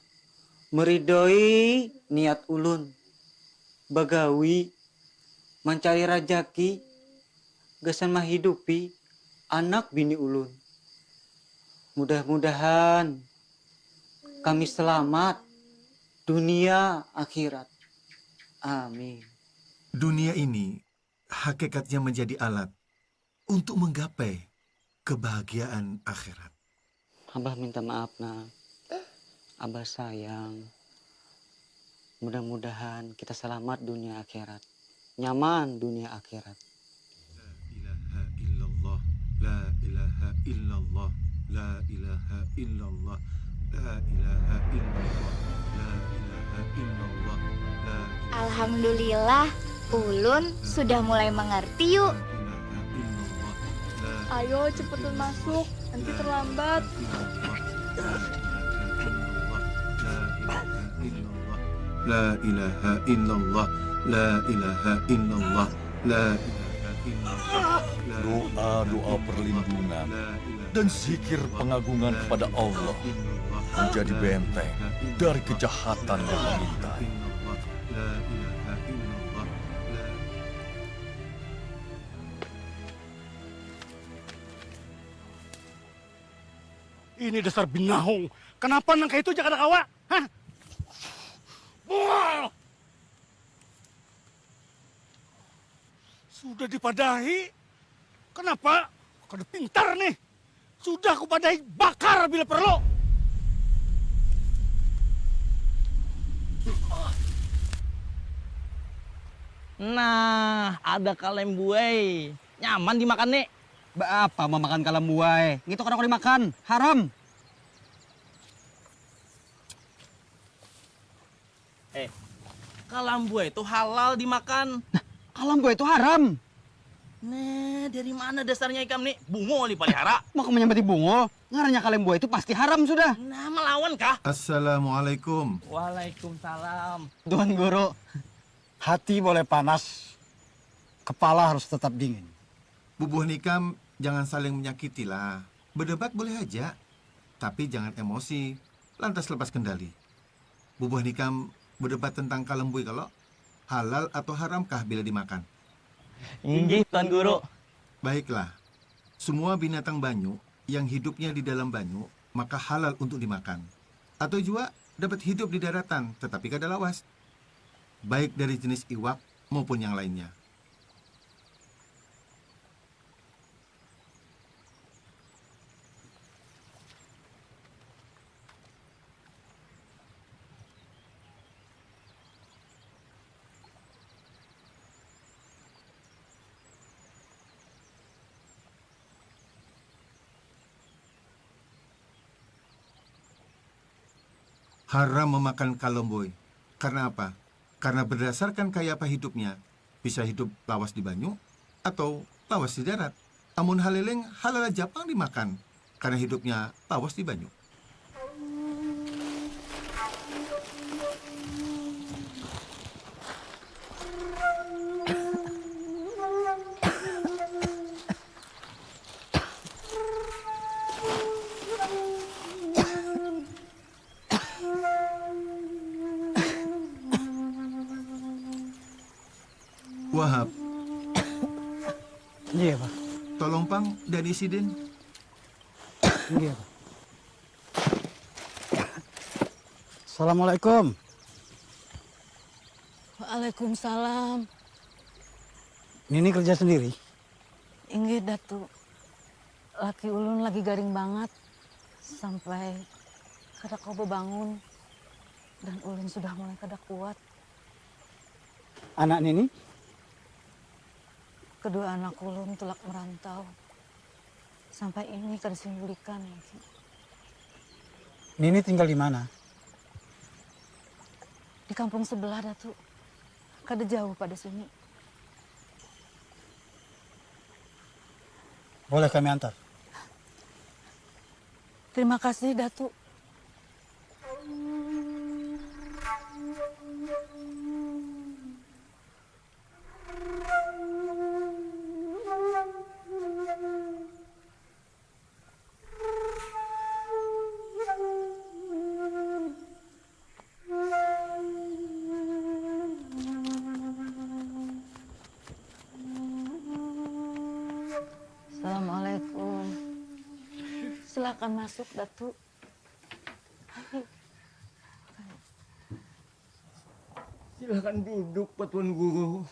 meridhoi niat ulun bagawi mencari rajaki gasan menghidupi anak bini ulun. Mudah-mudahan kami selamat dunia akhirat. Amin. Dunia ini hakikatnya menjadi alat untuk menggapai kebahagiaan akhirat. Abah minta maaf, nak. Abah sayang. Mudah-mudahan kita selamat dunia akhirat. Nyaman dunia akhirat. La ilaha illallah, la ilaha illallah, la ilaha illallah, la ilaha illallah, la Alhamdulillah, ulun sudah mulai mengerti yuk. Ayo cepetan masuk, nanti terlambat. La ilaha illallah, la ilaha illallah, la ilaha illallah. Doa-doa perlindungan dan zikir pengagungan kepada Allah menjadi benteng dari kejahatan yang mengintai. Ini dasar binahong. Kenapa nangka itu jangan kawa? Hah? Bual! Sudah dipadahi. Kenapa? Kau pintar nih. Sudah aku padahi, bakar bila perlu. Nah, ada kalem buai. Nyaman dimakan nih. Apa mau makan kalem buai? Gitu kan aku dimakan. Haram. Kalambu itu halal dimakan. Nah, kalambu itu haram. Nah, dari mana dasarnya ikam nih? Bungo dipelihara. Mau kamu nyambati bungo? Ngarannya kalambu itu pasti haram sudah. Nah, melawan kah? Assalamualaikum. Waalaikumsalam. Tuan Guru, hati boleh panas, kepala harus tetap dingin. Bubuh nikam jangan saling menyakiti lah. Berdebat boleh aja, tapi jangan emosi, lantas lepas kendali. Bubuh nikam berdebat tentang kalembui kalau halal atau haramkah bila dimakan. Inggih, Tuan Guru. Baiklah, semua binatang banyu yang hidupnya di dalam banyu maka halal untuk dimakan. Atau juga dapat hidup di daratan tetapi kada lawas, baik dari jenis iwak maupun yang lainnya. Haram memakan kalomboy. Karena apa? Karena berdasarkan kaya apa hidupnya, bisa hidup lawas di banyu atau lawas di darat. Amun haleleng halal Japang dimakan, karena hidupnya lawas di banyu. Wahab. Iya, Pak. Tolong pang dan Isidin. Iya, Pak. Assalamualaikum. Waalaikumsalam. Nini kerja sendiri? Inggih, Datu. Laki ulun lagi garing banget. Sampai kada kobo bangun. Dan ulun sudah mulai kada kuat. Anak Nini? Kedua anak ulun tulak merantau. Sampai ini kada simbulikan lagi. Nini tinggal di mana? Di kampung sebelah, Datu. Kada jauh pada sini. Boleh kami antar? Terima kasih, Datu. Assalamualaikum. Silakan masuk, Datu. Silakan duduk, Pak Tuan Guru.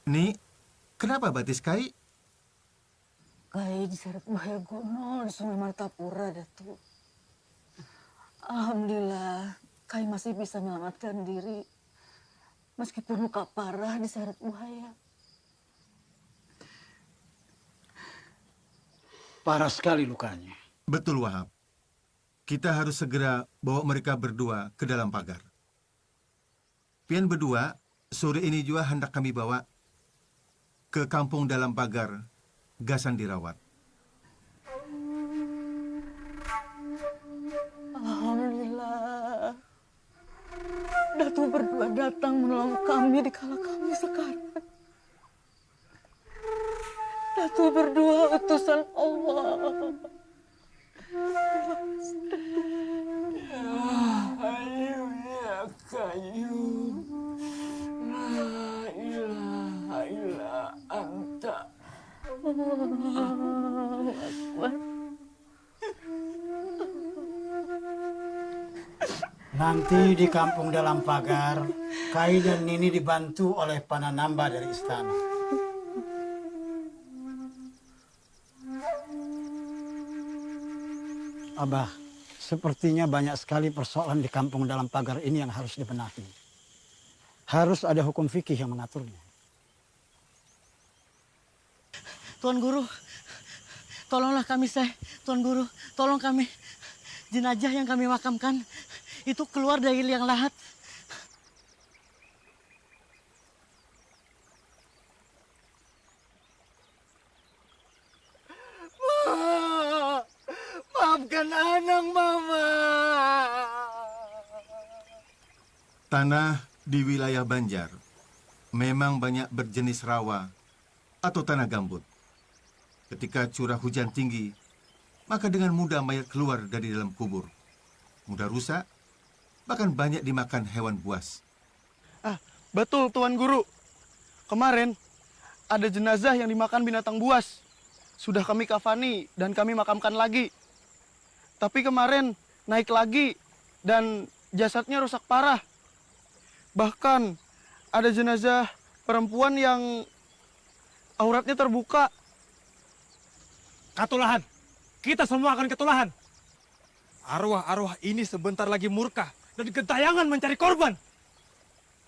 Ni, kenapa batis kai? Kai diseret bahaya gono di Sungai Martapura, Datu. Alhamdulillah, Kai masih bisa menyelamatkan diri. Meskipun luka parah diseret buaya. Parah sekali lukanya. Betul, Wahab. Kita harus segera bawa mereka berdua ke dalam pagar. Pian berdua, sore ini juga hendak kami bawa ke kampung dalam pagar, Gasan dirawat. Alhamdulillah. Datu berdua datang menolong kami di kala kami sekarang. Datu berdua utusan Allah. Ayo ya kayu. La ilaha illa anta. Allahu Akbar. Nanti di kampung dalam pagar, Kai dan Nini dibantu oleh Pananamba dari istana. Abah, sepertinya banyak sekali persoalan di kampung dalam pagar ini yang harus dibenahi. Harus ada hukum fikih yang mengaturnya. Tuan Guru, tolonglah kami, Tuan Guru, tolong kami. Jenazah yang kami makamkan itu keluar dari liang lahat. Ma, maafkan anak Mama. Tanah di wilayah Banjar memang banyak berjenis rawa atau tanah gambut. Ketika curah hujan tinggi, maka dengan mudah mayat keluar dari dalam kubur. Mudah rusak, bahkan banyak dimakan hewan buas. Betul, Tuan Guru. Kemarin ada jenazah yang dimakan binatang buas. Sudah kami kafani dan kami makamkan lagi. Tapi kemarin naik lagi dan jasadnya rusak parah. Bahkan ada jenazah perempuan yang auratnya terbuka. Katulahan, kita semua akan ketulahan. Arwah-arwah ini sebentar lagi murka dan gentayangan mencari korban.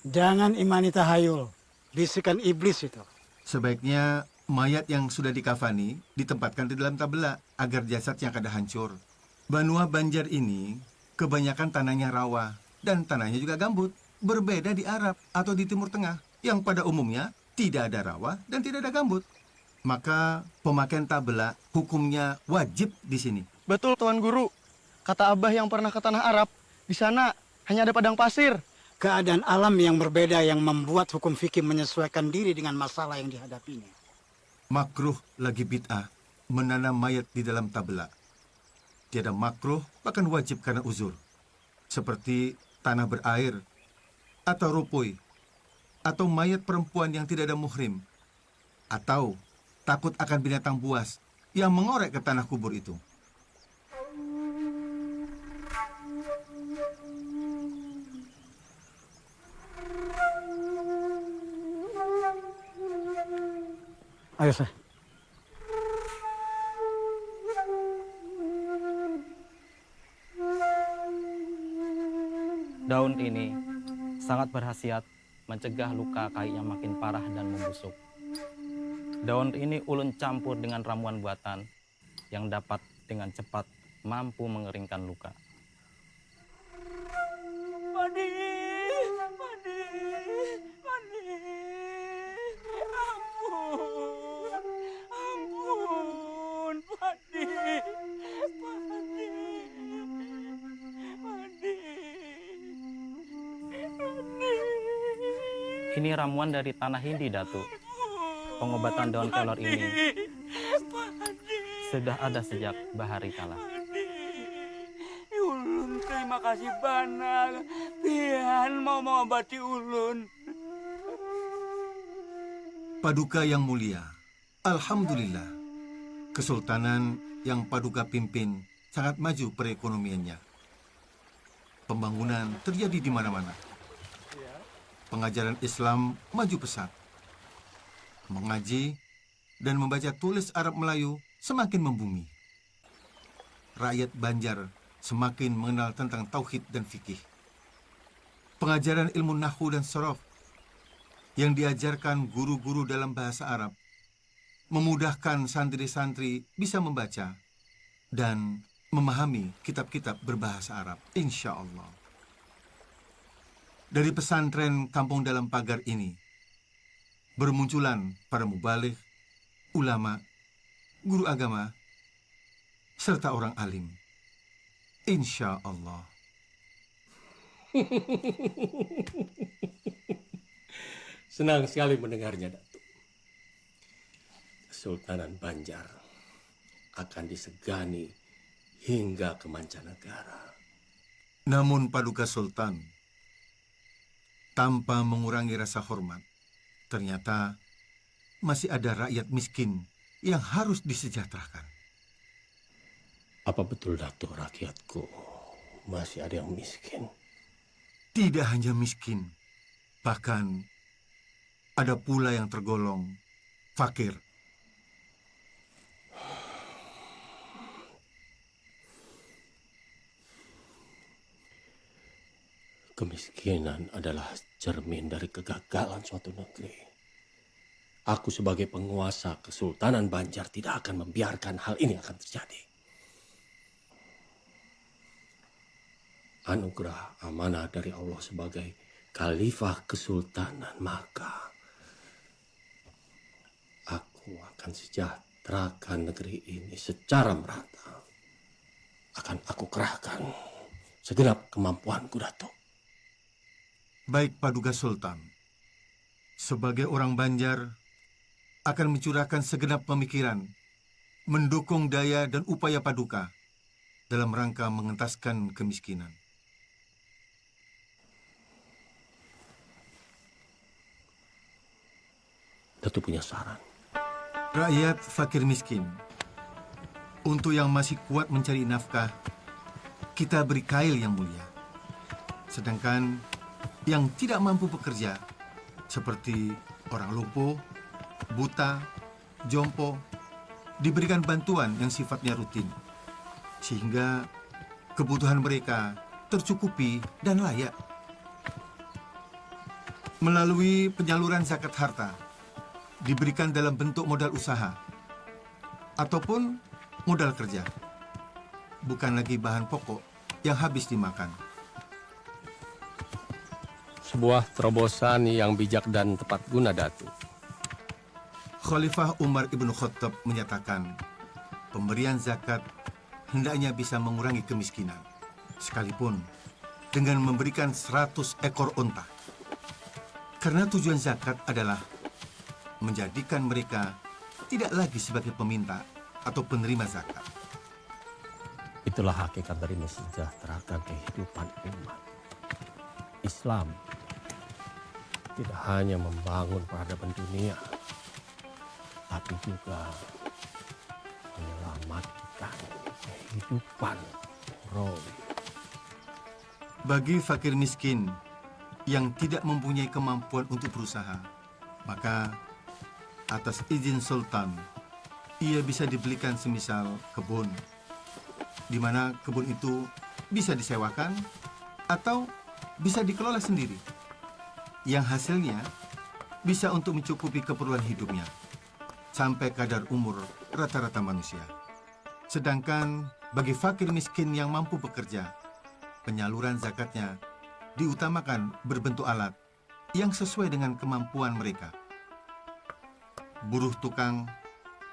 Jangan imani tahayul, bisikan iblis itu. Sebaiknya mayat yang sudah dikafani ditempatkan di dalam tabela agar jasadnya kada hancur. Banua Banjar ini kebanyakan tanahnya rawa dan tanahnya juga gambut. Berbeda di Arab atau di Timur Tengah yang pada umumnya tidak ada rawa dan tidak ada gambut. Maka pemakaian tabela hukumnya wajib di sini. Betul Tuan Guru. Kata Abah yang pernah ke tanah Arab, di sana hanya ada padang pasir. Keadaan alam yang berbeda yang membuat hukum fikih menyesuaikan diri dengan masalah yang dihadapinya. Makruh lagi bid'ah menanam mayat di dalam tabela. Tiada makruh, bahkan wajib karena uzur. Seperti tanah berair, atau rupui, atau mayat perempuan yang tidak ada muhrim, atau takut akan binatang buas yang mengorek ke tanah kubur itu. Ayo, Syekh. Daun ini sangat berkhasiat mencegah luka kayu yang makin parah dan membusuk. Daun ini ulun campur dengan ramuan buatan yang dapat dengan cepat mampu mengeringkan luka. Padi, Padi, Padi, ampun, Padi, Padi, Padi, Padi. Ini ramuan dari tanah Hindi, Datuk. Pengobatan daun kelor ini sudah ada sejak bahari kala. Ulun terima kasih banyak. Pian mau mengobati ulun. Paduka yang mulia, alhamdulillah, kesultanan yang Paduka pimpin sangat maju perekonomiannya. Pembangunan terjadi di mana-mana. Pengajaran Islam maju pesat. Mengaji dan membaca tulis Arab Melayu semakin membumi. Rakyat Banjar semakin mengenal tentang tauhid dan fikih. Pengajaran ilmu nahwu dan sorof yang diajarkan guru-guru dalam bahasa Arab memudahkan santri-santri bisa membaca dan memahami kitab-kitab berbahasa Arab, insya Allah. Dari pesantren kampung dalam pagar ini, bermunculan para mubaligh, ulama, guru agama, serta orang alim. Insya Allah. Senang sekali mendengarnya, Datuk. Kesultanan Banjar akan disegani hingga ke mancanegara. Namun Paduka Sultan, tanpa mengurangi rasa hormat, ternyata masih ada rakyat miskin yang harus disejahterakan. Apa betul, Datuk, rakyatku masih ada yang miskin? Tidak hanya miskin, bahkan ada pula yang tergolong fakir. Kemiskinan adalah cermin dari kegagalan suatu negeri. Aku sebagai penguasa Kesultanan Banjar tidak akan membiarkan hal ini akan terjadi. Anugerah amanah dari Allah sebagai Khalifah Kesultanan, maka aku akan sejahterakan negeri ini secara merata. Akan aku kerahkan segenap kemampuanku, Datuk. Baik Paduka Sultan, sebagai orang Banjar akan mencurahkan segenap pemikiran, mendukung daya dan upaya Paduka dalam rangka mengentaskan kemiskinan. Datu punya saran. Rakyat fakir miskin, untuk yang masih kuat mencari nafkah, kita beri kail yang mulia. Sedangkan yang tidak mampu bekerja, seperti orang lumpuh, buta, jompo, diberikan bantuan yang sifatnya rutin, sehingga kebutuhan mereka tercukupi dan layak. Melalui penyaluran zakat harta, diberikan dalam bentuk modal usaha ataupun modal kerja, bukan lagi bahan pokok yang habis dimakan. Sebuah terobosan yang bijak dan tepat guna, Datu. Khalifah Umar ibn Khattab menyatakan, pemberian zakat hendaknya bisa mengurangi kemiskinan, sekalipun dengan memberikan 100 ekor unta. Karena tujuan zakat adalah menjadikan mereka tidak lagi sebagai peminta atau penerima zakat. Itulah hakikat dari mensejahterakan kehidupan umat. Islam tidak hanya membangun peradaban dunia, tapi juga menyelamatkan kehidupan rohi. Bagi fakir miskin yang tidak mempunyai kemampuan untuk berusaha, maka atas izin sultan, ia bisa dibelikan semisal kebun, di mana kebun itu bisa disewakan atau bisa dikelola sendiri, yang hasilnya bisa untuk mencukupi keperluan hidupnya sampai kadar umur rata-rata manusia. Sedangkan bagi fakir miskin yang mampu bekerja, penyaluran zakatnya diutamakan berbentuk alat yang sesuai dengan kemampuan mereka. Buruh tukang,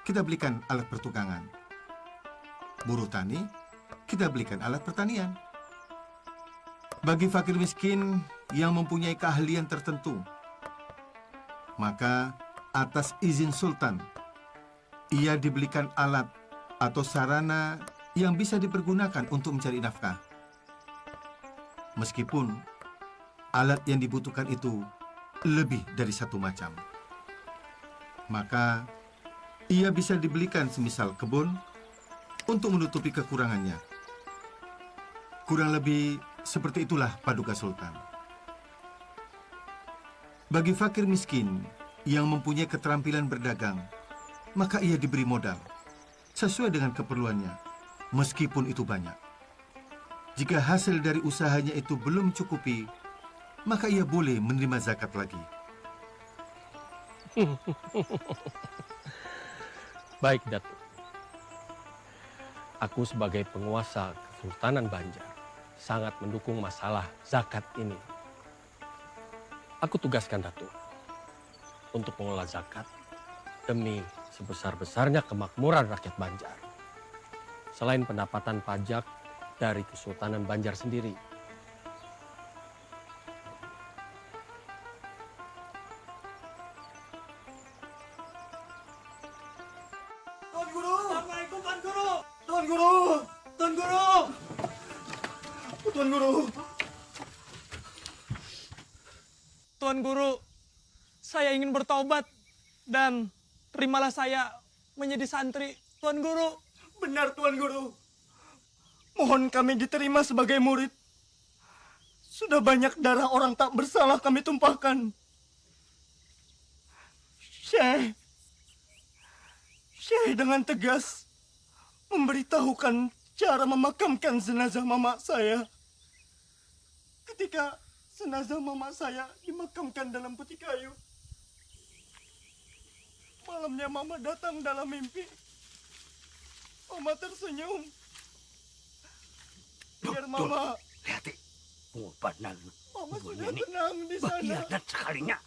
kita belikan alat pertukangan. Buruh tani, kita belikan alat pertanian. Bagi fakir miskin yang mempunyai keahlian tertentu, maka atas izin sultan, ia dibelikan alat atau sarana yang bisa dipergunakan untuk mencari nafkah. Meskipun alat yang dibutuhkan itu lebih dari satu macam, maka ia bisa dibelikan semisal kebun untuk menutupi kekurangannya. Kurang lebih seperti itulah paduka sultan. Bagi fakir miskin yang mempunyai keterampilan berdagang, maka ia diberi modal sesuai dengan keperluannya, meskipun itu banyak. Jika hasil dari usahanya itu belum cukupi, maka ia boleh menerima zakat lagi. Baik, Datu. Aku sebagai penguasa Kesultanan Banjar sangat mendukung masalah zakat ini. Aku tugaskan Datu untuk mengelola zakat demi sebesar-besarnya kemakmuran rakyat Banjar. Selain pendapatan pajak dari Kesultanan Banjar sendiri. Tuan Guru! Assalamualaikum Tuan Guru! Tuan Guru! Tuan Guru! Tuan Guru! Tuan Guru, saya ingin bertobat dan terimalah saya menjadi santri, Tuan Guru. Benar, Tuan Guru. Mohon kami diterima sebagai murid. Sudah banyak darah orang tak bersalah kami tumpahkan. Syekh dengan tegas memberitahukan cara memakamkan jenazah mama saya. Ketika jenazah mama saya dimakamkan dalam peti kayu, malamnya mama datang dalam mimpi. Mama tersenyum. Biar mama... Lihat, badan Mama sudah tenang di sana. Bagian sekalinya.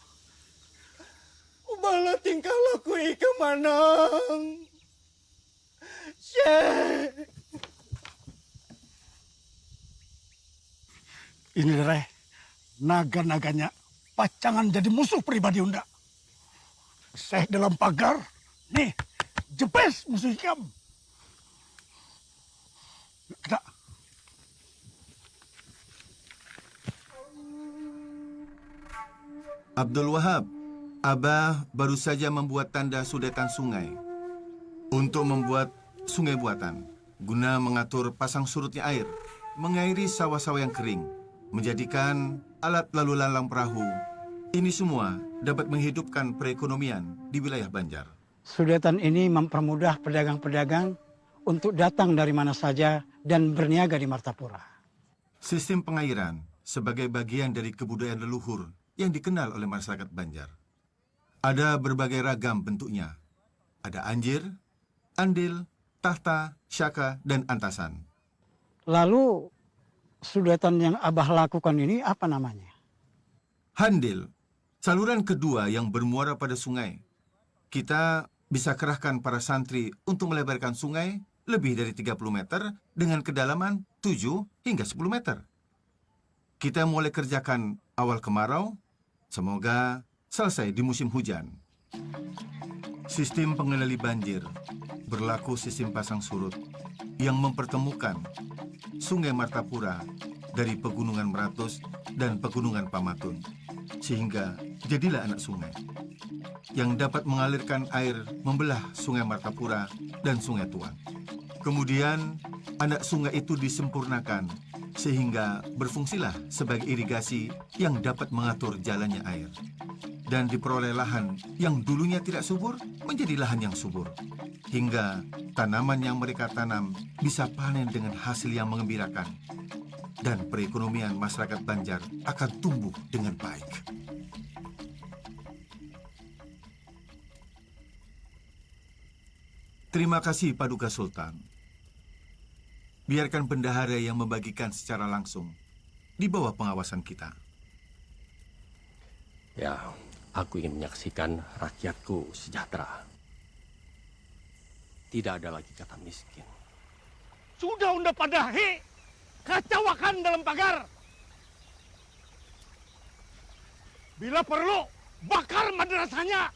Ubahlah tingkah laku Ika Manang. Syekh. Ini Reh, naga-naganya pacangan jadi musuh pribadi Unda. Syekh dalam pagar, nih, jebes musuh ikam. Kita. Abdul Wahab Abah baru saja membuat tanda sudetan sungai untuk membuat sungai buatan guna mengatur pasang surutnya air, mengairi sawah-sawah yang kering, menjadikan alat lalu lalang perahu. Ini semua dapat menghidupkan perekonomian di wilayah Banjar. Sudetan ini mempermudah pedagang-pedagang untuk datang dari mana saja dan berniaga di Martapura. Sistem pengairan sebagai bagian dari kebudayaan leluhur yang dikenal oleh masyarakat Banjar. Ada berbagai ragam bentuknya. Ada anjir, andil, tahta, syaka, dan antasan. Lalu, sudetan yang Abah lakukan ini apa namanya? Handil, saluran kedua yang bermuara pada sungai. Kita bisa kerahkan para santri untuk melebarkan sungai lebih dari 30 meter dengan kedalaman 7 hingga 10 meter. Kita mulai kerjakan awal kemarau, semoga selesai di musim hujan. Sistem pengendali banjir berlaku sistem pasang surut yang mempertemukan Sungai Martapura dari Pegunungan Meratus dan Pegunungan Pamatun, sehingga jadilah anak sungai yang dapat mengalirkan air membelah Sungai Martapura dan Sungai Tuan. Kemudian anak sungai itu disempurnakan sehingga berfungsilah sebagai irigasi yang dapat mengatur jalannya air. Dan diperoleh lahan yang dulunya tidak subur menjadi lahan yang subur. Hingga tanaman yang mereka tanam bisa panen dengan hasil yang mengembirakan. Dan perekonomian masyarakat Banjar akan tumbuh dengan baik. Terima kasih Paduka Sultan. Biarkan bendahara yang membagikan secara langsung di bawah pengawasan kita. Ya, aku ingin menyaksikan rakyatku sejahtera. Tidak ada lagi kata miskin. Sudah unda padahi, kacaukan dalam pagar. Bila perlu, bakar madrasahnya.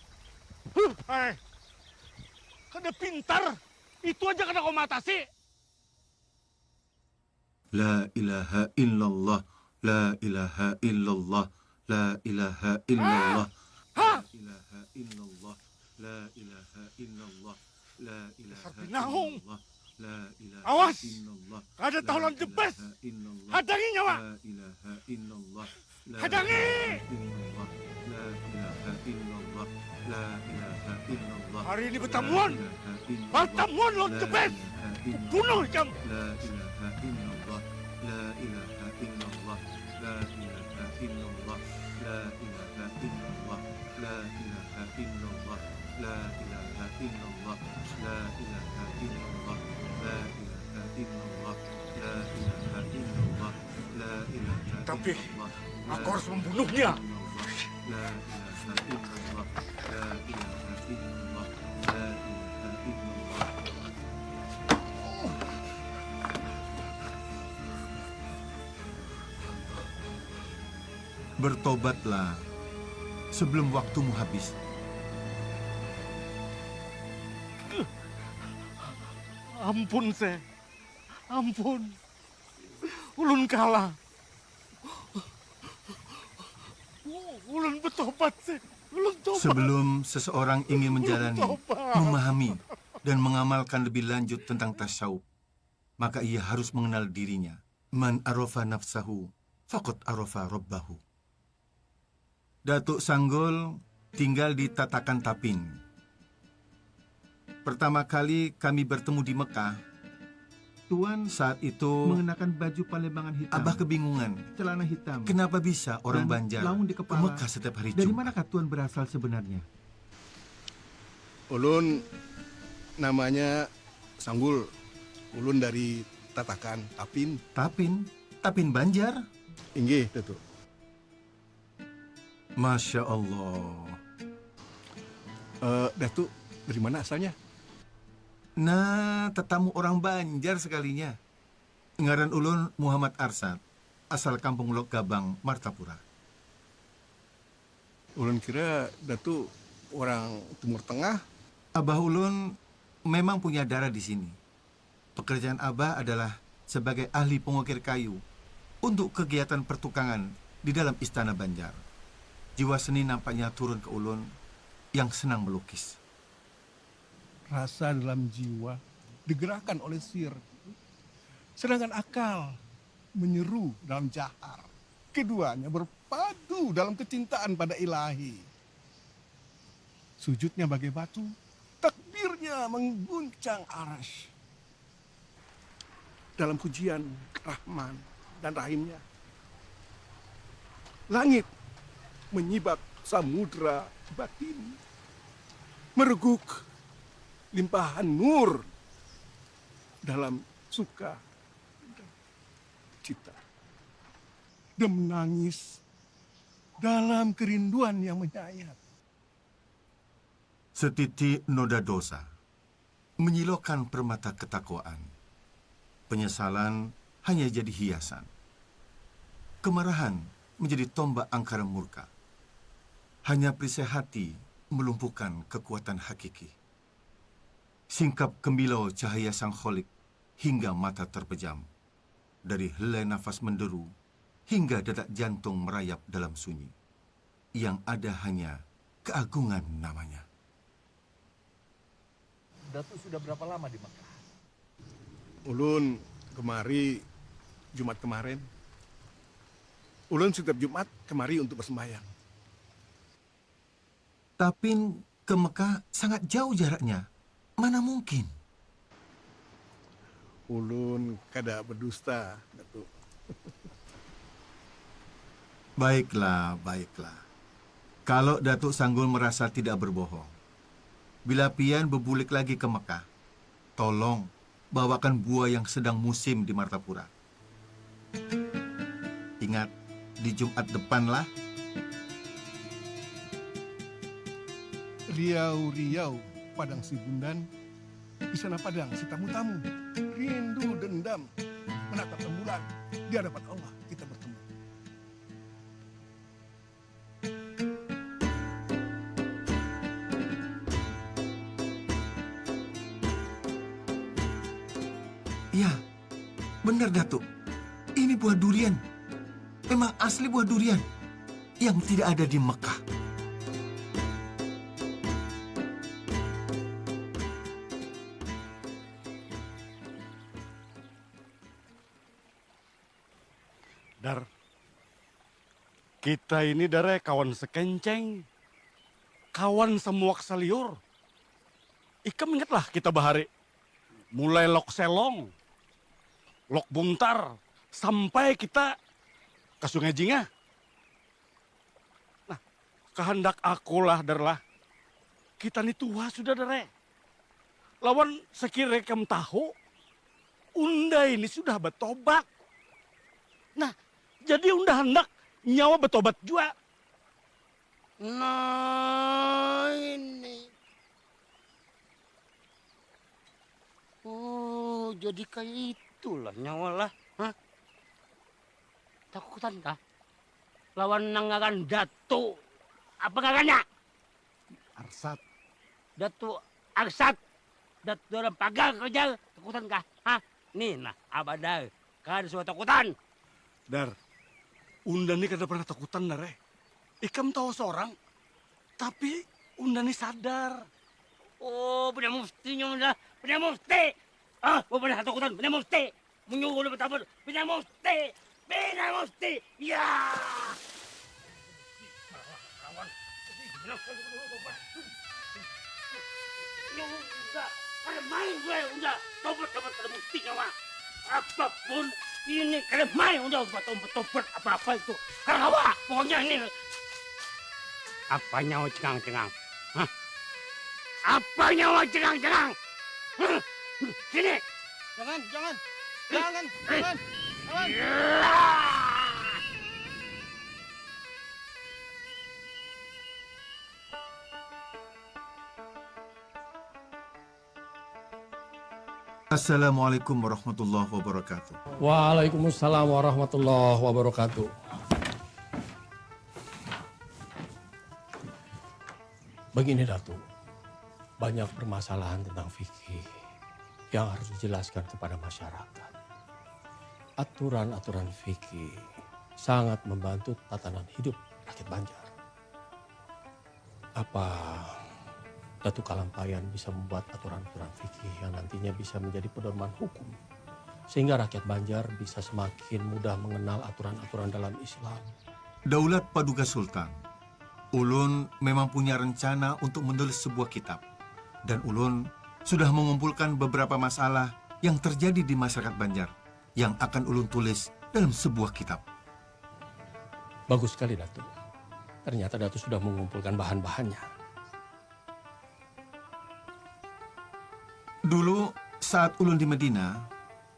Kada pintar, itu aja kada kau matasi. La ilaha illallah, la ilaha illallah, la ilaha illallah, la ilaha illallah, la ilaha illallah, la ilaha illallah, la ilaha Awas, illallah. kada tolong jebes. Hadangi nyawa. La ilaha illallah, la Hadangi. illallah, la ilaha illallah, la ilaha illallah. Hari ini bertemuan, bertemuan lo jebes. Bunuh jam. La ilaha illallah, la ilaha illallah, la ilaha illallah, la ilaha illallah, la ilaha illallah, la ilaha illallah, la ilaha illallah, la ilaha illallah, la ilaha illallah, la ilaha. Tapi aku harus membunuhnya. La ilaha illallah, la ilaha illallah, la ilaha illallah. Bertobatlah sebelum waktumu habis. Ampun, Se. Ampun. Ulun kalah. Ulun bertobat, Se. Ulun tobat. Sebelum seseorang ingin menjalani, Tobat. memahami, dan mengamalkan lebih lanjut tentang tasawuf, maka ia harus mengenal dirinya. Man arafa nafsahu, faqad arafa rabbahu. Datuk Sanggol tinggal di Tatakan Tapin. Pertama kali kami bertemu di Mekah, Tuan saat itu mengenakan baju palembangan hitam. Abah kebingungan. Celana hitam. Kenapa bisa orang Banjar laung di ke kepala. Mekah setiap hari Dari Jumat? manakah Tuan berasal sebenarnya? Ulun namanya Sanggul. Ulun dari Tatakan Tapin. Tapin? Tapin Banjar? Inggih, Datuk. Masya Allah. Datuk, dari mana asalnya? Nah, tetamu orang Banjar sekalinya. Ngaran ulun Muhammad Arsad, asal kampung Lok Gabang, Martapura. Ulun kira Datuk orang Timur Tengah. Abah ulun memang punya darah di sini. Pekerjaan Abah adalah sebagai ahli pengukir kayu untuk kegiatan pertukangan di dalam Istana Banjar. jiwa seni nampaknya turun ke ulun yang senang melukis. Rasa dalam jiwa digerakkan oleh sir, sedangkan akal menyeru dalam jahar. Keduanya berpadu dalam kecintaan pada ilahi. Sujudnya bagai batu, takbirnya mengguncang arash. Dalam pujian Rahman dan Rahimnya, langit menyibak samudra batin, mereguk limpahan nur dalam suka dan cita, dan menangis dalam kerinduan yang menyayat. Setitik noda dosa menyilaukan permata ketakwaan. Penyesalan hanya jadi hiasan. Kemarahan menjadi tombak angkara murka. Hanya perisai hati melumpuhkan kekuatan hakiki. Singkap kemilau cahaya sang kholik hingga mata terpejam. Dari helai nafas menderu hingga detak jantung merayap dalam sunyi. Yang ada hanya keagungan namanya. Datu sudah berapa lama di Mekah? Ulun kemari Jumat kemarin. Ulun setiap Jumat kemari untuk bersembahyang. Tapi ke Mekah sangat jauh jaraknya. Mana mungkin? Ulun kada berdusta, Datuk. Baiklah, baiklah. Kalau Datuk Sanggul merasa tidak berbohong, bila pian berbulik lagi ke Mekah, tolong bawakan buah yang sedang musim di Martapura. Ingat, di Jumat depanlah. Riau-riau padang si Bundan, di sana padang si tamu-tamu. Rindu dendam menatap rembulan, di hadapan Allah kita bertemu. Ya, benar Datuk. Ini buah durian. Memang asli buah durian yang tidak ada di Mekah. Dar, kita ini dare kawan sekenceng, kawan semua keseliur. Ikam ingatlah kita bahari, mulai lok selong, lok buntar, sampai kita ke Sungai Jingah. Nah, kehendak akulah darlah, kita ini tua sudah dare. Lawan sekira kamu tahu, unda ini sudah bertobat. Nah, jadi unda hendak nyawa bertobat juga. Nah ini. Oh, jadi kayak itulah nyawa lah. Hah? Takutan kah? Lawan nangakan Datu. Apa kakaknya? Arsat. Datu Arsat. Datu orang pagar kerja. Takutan kah? Hah? Nih, nah, abadal. Kan suatu takutan. Dar, unda ini kada pernah takutan, Dar. Ikam tahu seorang, tapi unda ini sadar. Oh, benar muftinya unda. Benar mufti. Ah, benar takutan. Benar mufti. Menyuruh udah bertabur. Benar mufti. Benar mufti. Ya. Udah, ada main gue, udah. Tobat ada mufti nyawa. Apapun ini kada main udah tobat apa-apa itu. Karawa, pokoknya ini. Apa nyawa cengang-cengang? Hah? Apa nyawa cengang-cengang? Sini. Jangan. Assalamualaikum warahmatullahi wabarakatuh. Waalaikumsalam warahmatullahi wabarakatuh. Begini Datuk, banyak permasalahan tentang fikih yang harus dijelaskan kepada masyarakat. Aturan-aturan fikih sangat membantu tatanan hidup rakyat Banjar. Apa Datuk Kalampayan bisa membuat aturan-aturan fikih yang nantinya bisa menjadi pedoman hukum, sehingga rakyat Banjar bisa semakin mudah mengenal aturan-aturan dalam Islam? Daulat Paduka Sultan, ulun memang punya rencana untuk menulis sebuah kitab. Dan ulun sudah mengumpulkan beberapa masalah yang terjadi di masyarakat Banjar yang akan ulun tulis dalam sebuah kitab. Bagus sekali, Datuk. Ternyata Datuk sudah mengumpulkan bahan-bahannya. Dulu saat ulun di Medina,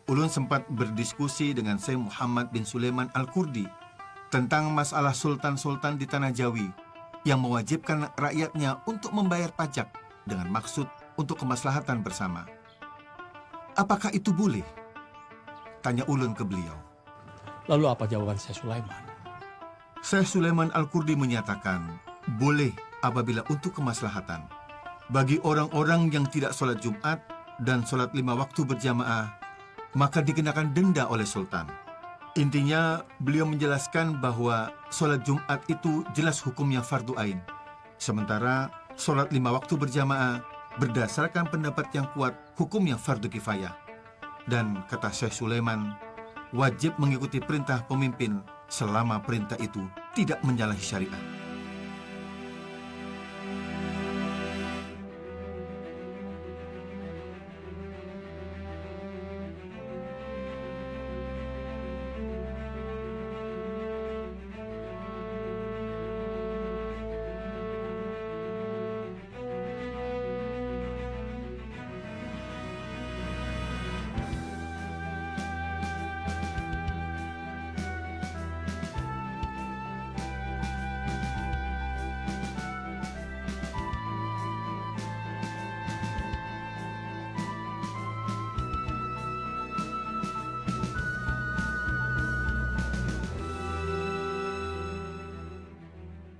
ulun sempat berdiskusi dengan Syekh Muhammad bin Sulaiman Al-Kurdi tentang masalah sultan-sultan di Tanah Jawi yang mewajibkan rakyatnya untuk membayar pajak dengan maksud untuk kemaslahatan bersama. Apakah itu boleh? Tanya ulun ke beliau. Lalu apa jawaban Syekh Sulaiman? Syekh Sulaiman Al-Kurdi menyatakan, boleh apabila untuk kemaslahatan. Bagi orang-orang yang tidak sholat Jumat dan sholat 5 waktu berjamaah, maka dikenakan denda oleh Sultan. Intinya, beliau menjelaskan bahwa sholat Jumat itu jelas hukumnya fardu ain. Sementara sholat 5 waktu berjamaah berdasarkan pendapat yang kuat hukumnya fardu kifayah. Dan kata Syekh Sulaiman, wajib mengikuti perintah pemimpin selama perintah itu tidak menyalahi syariat.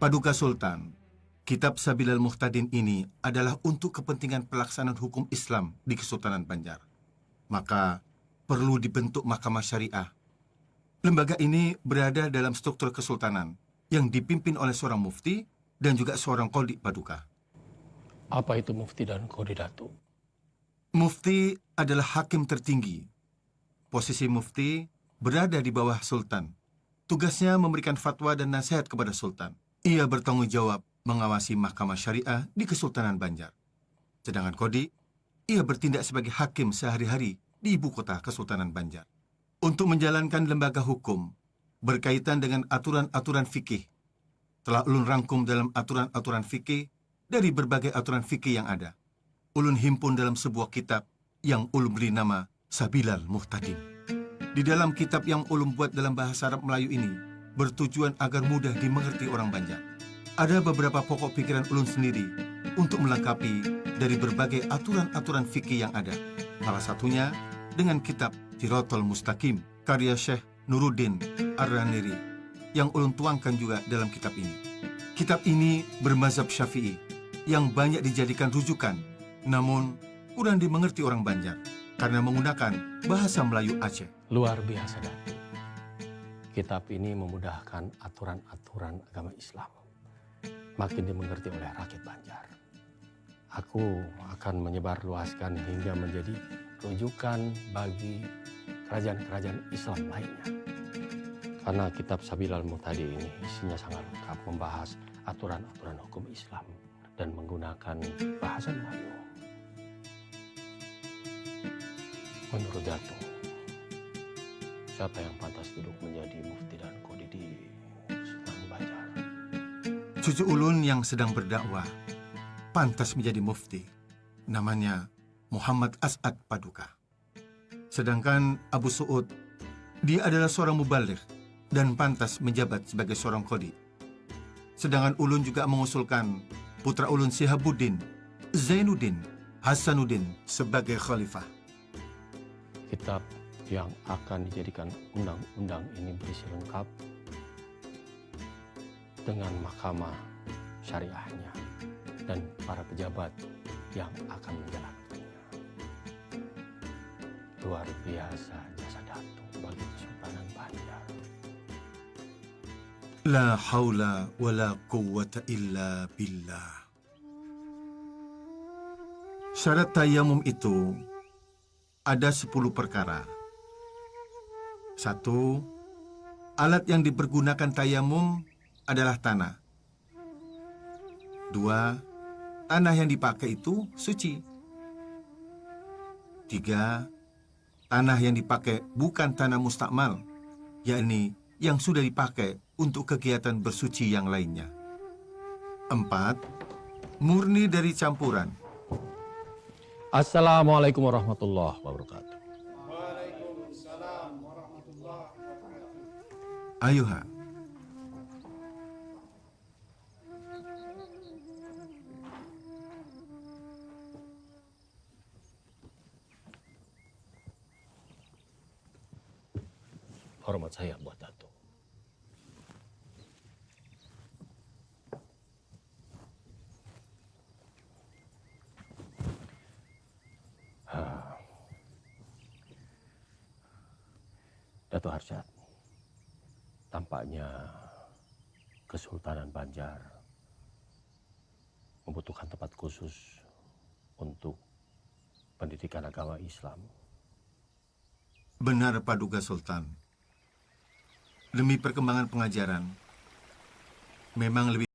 Paduka Sultan, kitab Sabilal Muhtadin ini adalah untuk kepentingan pelaksanaan hukum Islam di Kesultanan Banjar. Maka perlu dibentuk mahkamah syariah. Lembaga ini berada dalam struktur kesultanan yang dipimpin oleh seorang mufti dan juga seorang qadhi paduka. Apa itu mufti dan qadhi, Datuk? Mufti adalah hakim tertinggi. Posisi mufti berada di bawah sultan. Tugasnya memberikan fatwa dan nasihat kepada sultan. Ia bertanggung jawab mengawasi mahkamah syariah di Kesultanan Banjar. Sedangkan qadhi, ia bertindak sebagai hakim sehari-hari di ibu kota Kesultanan Banjar. Untuk menjalankan lembaga hukum berkaitan dengan aturan-aturan fikih, telah ulun rangkum dalam aturan-aturan fikih dari berbagai aturan fikih yang ada. Ulun himpun dalam sebuah kitab yang ulun beri nama Sabilal Muhtadin. Di dalam kitab yang ulun buat dalam bahasa Arab Melayu ini, bertujuan agar mudah dimengerti orang Banjar. Ada beberapa pokok pikiran ulun sendiri untuk melengkapi dari berbagai aturan-aturan fikih yang ada. Salah satunya dengan kitab Siratal Mustaqim karya Syekh Nuruddin Ar-Raniri yang ulun tuangkan juga dalam kitab ini. Kitab ini bermazhab Syafi'i yang banyak dijadikan rujukan, namun kurang dimengerti orang Banjar karena menggunakan bahasa Melayu Aceh. Luar biasa, Datuk. Kitab ini memudahkan aturan-aturan agama Islam makin dimengerti oleh rakyat Banjar. Aku akan menyebarluaskan hingga menjadi rujukan bagi kerajaan-kerajaan Islam lainnya. Karena kitab Sabilal Muhtadi ini isinya sangat lengkap membahas aturan-aturan hukum Islam dan menggunakan bahasa Melayu. Menurut Datuk, siapa yang pantas duduk menjadi mufti dan qadhi di Kesultanan Banjar? Cucu ulun yang sedang berdakwah pantas menjadi mufti. Namanya Muhammad As'ad Paduka. Sedangkan Abu Su'ud, dia adalah seorang mubaligh dan pantas menjabat sebagai seorang qadhi. Sedangkan ulun juga mengusulkan putra ulun Sihabuddin, Zainuddin, Hasanuddin sebagai khalifah. Kitab yang akan dijadikan undang-undang ini berisi lengkap dengan mahkamah syariahnya dan para pejabat yang akan menjalankannya. Luar biasa jasa Datuk bagi Kesultanan Banjar. La haula wa la quwwata illa billah. Syarat tayamum itu ada 10 perkara. 1. Alat yang dipergunakan tayamum adalah tanah. 2. Tanah yang dipakai itu suci. 3. Tanah yang dipakai bukan tanah mustakmal, yakni yang sudah dipakai untuk kegiatan bersuci yang lainnya. 4. Murni dari campuran. Assalamualaikum warahmatullahi wabarakatuh. Waalaikumsalam warahmatullahi wabarakatuh. Ayo, Ha. Hormat saya buat Datuk. Datuk Harsyad, tampaknya Kesultanan Banjar membutuhkan tempat khusus untuk pendidikan agama Islam. Benar, Paduka Sultan. Demi perkembangan pengajaran, memang lebih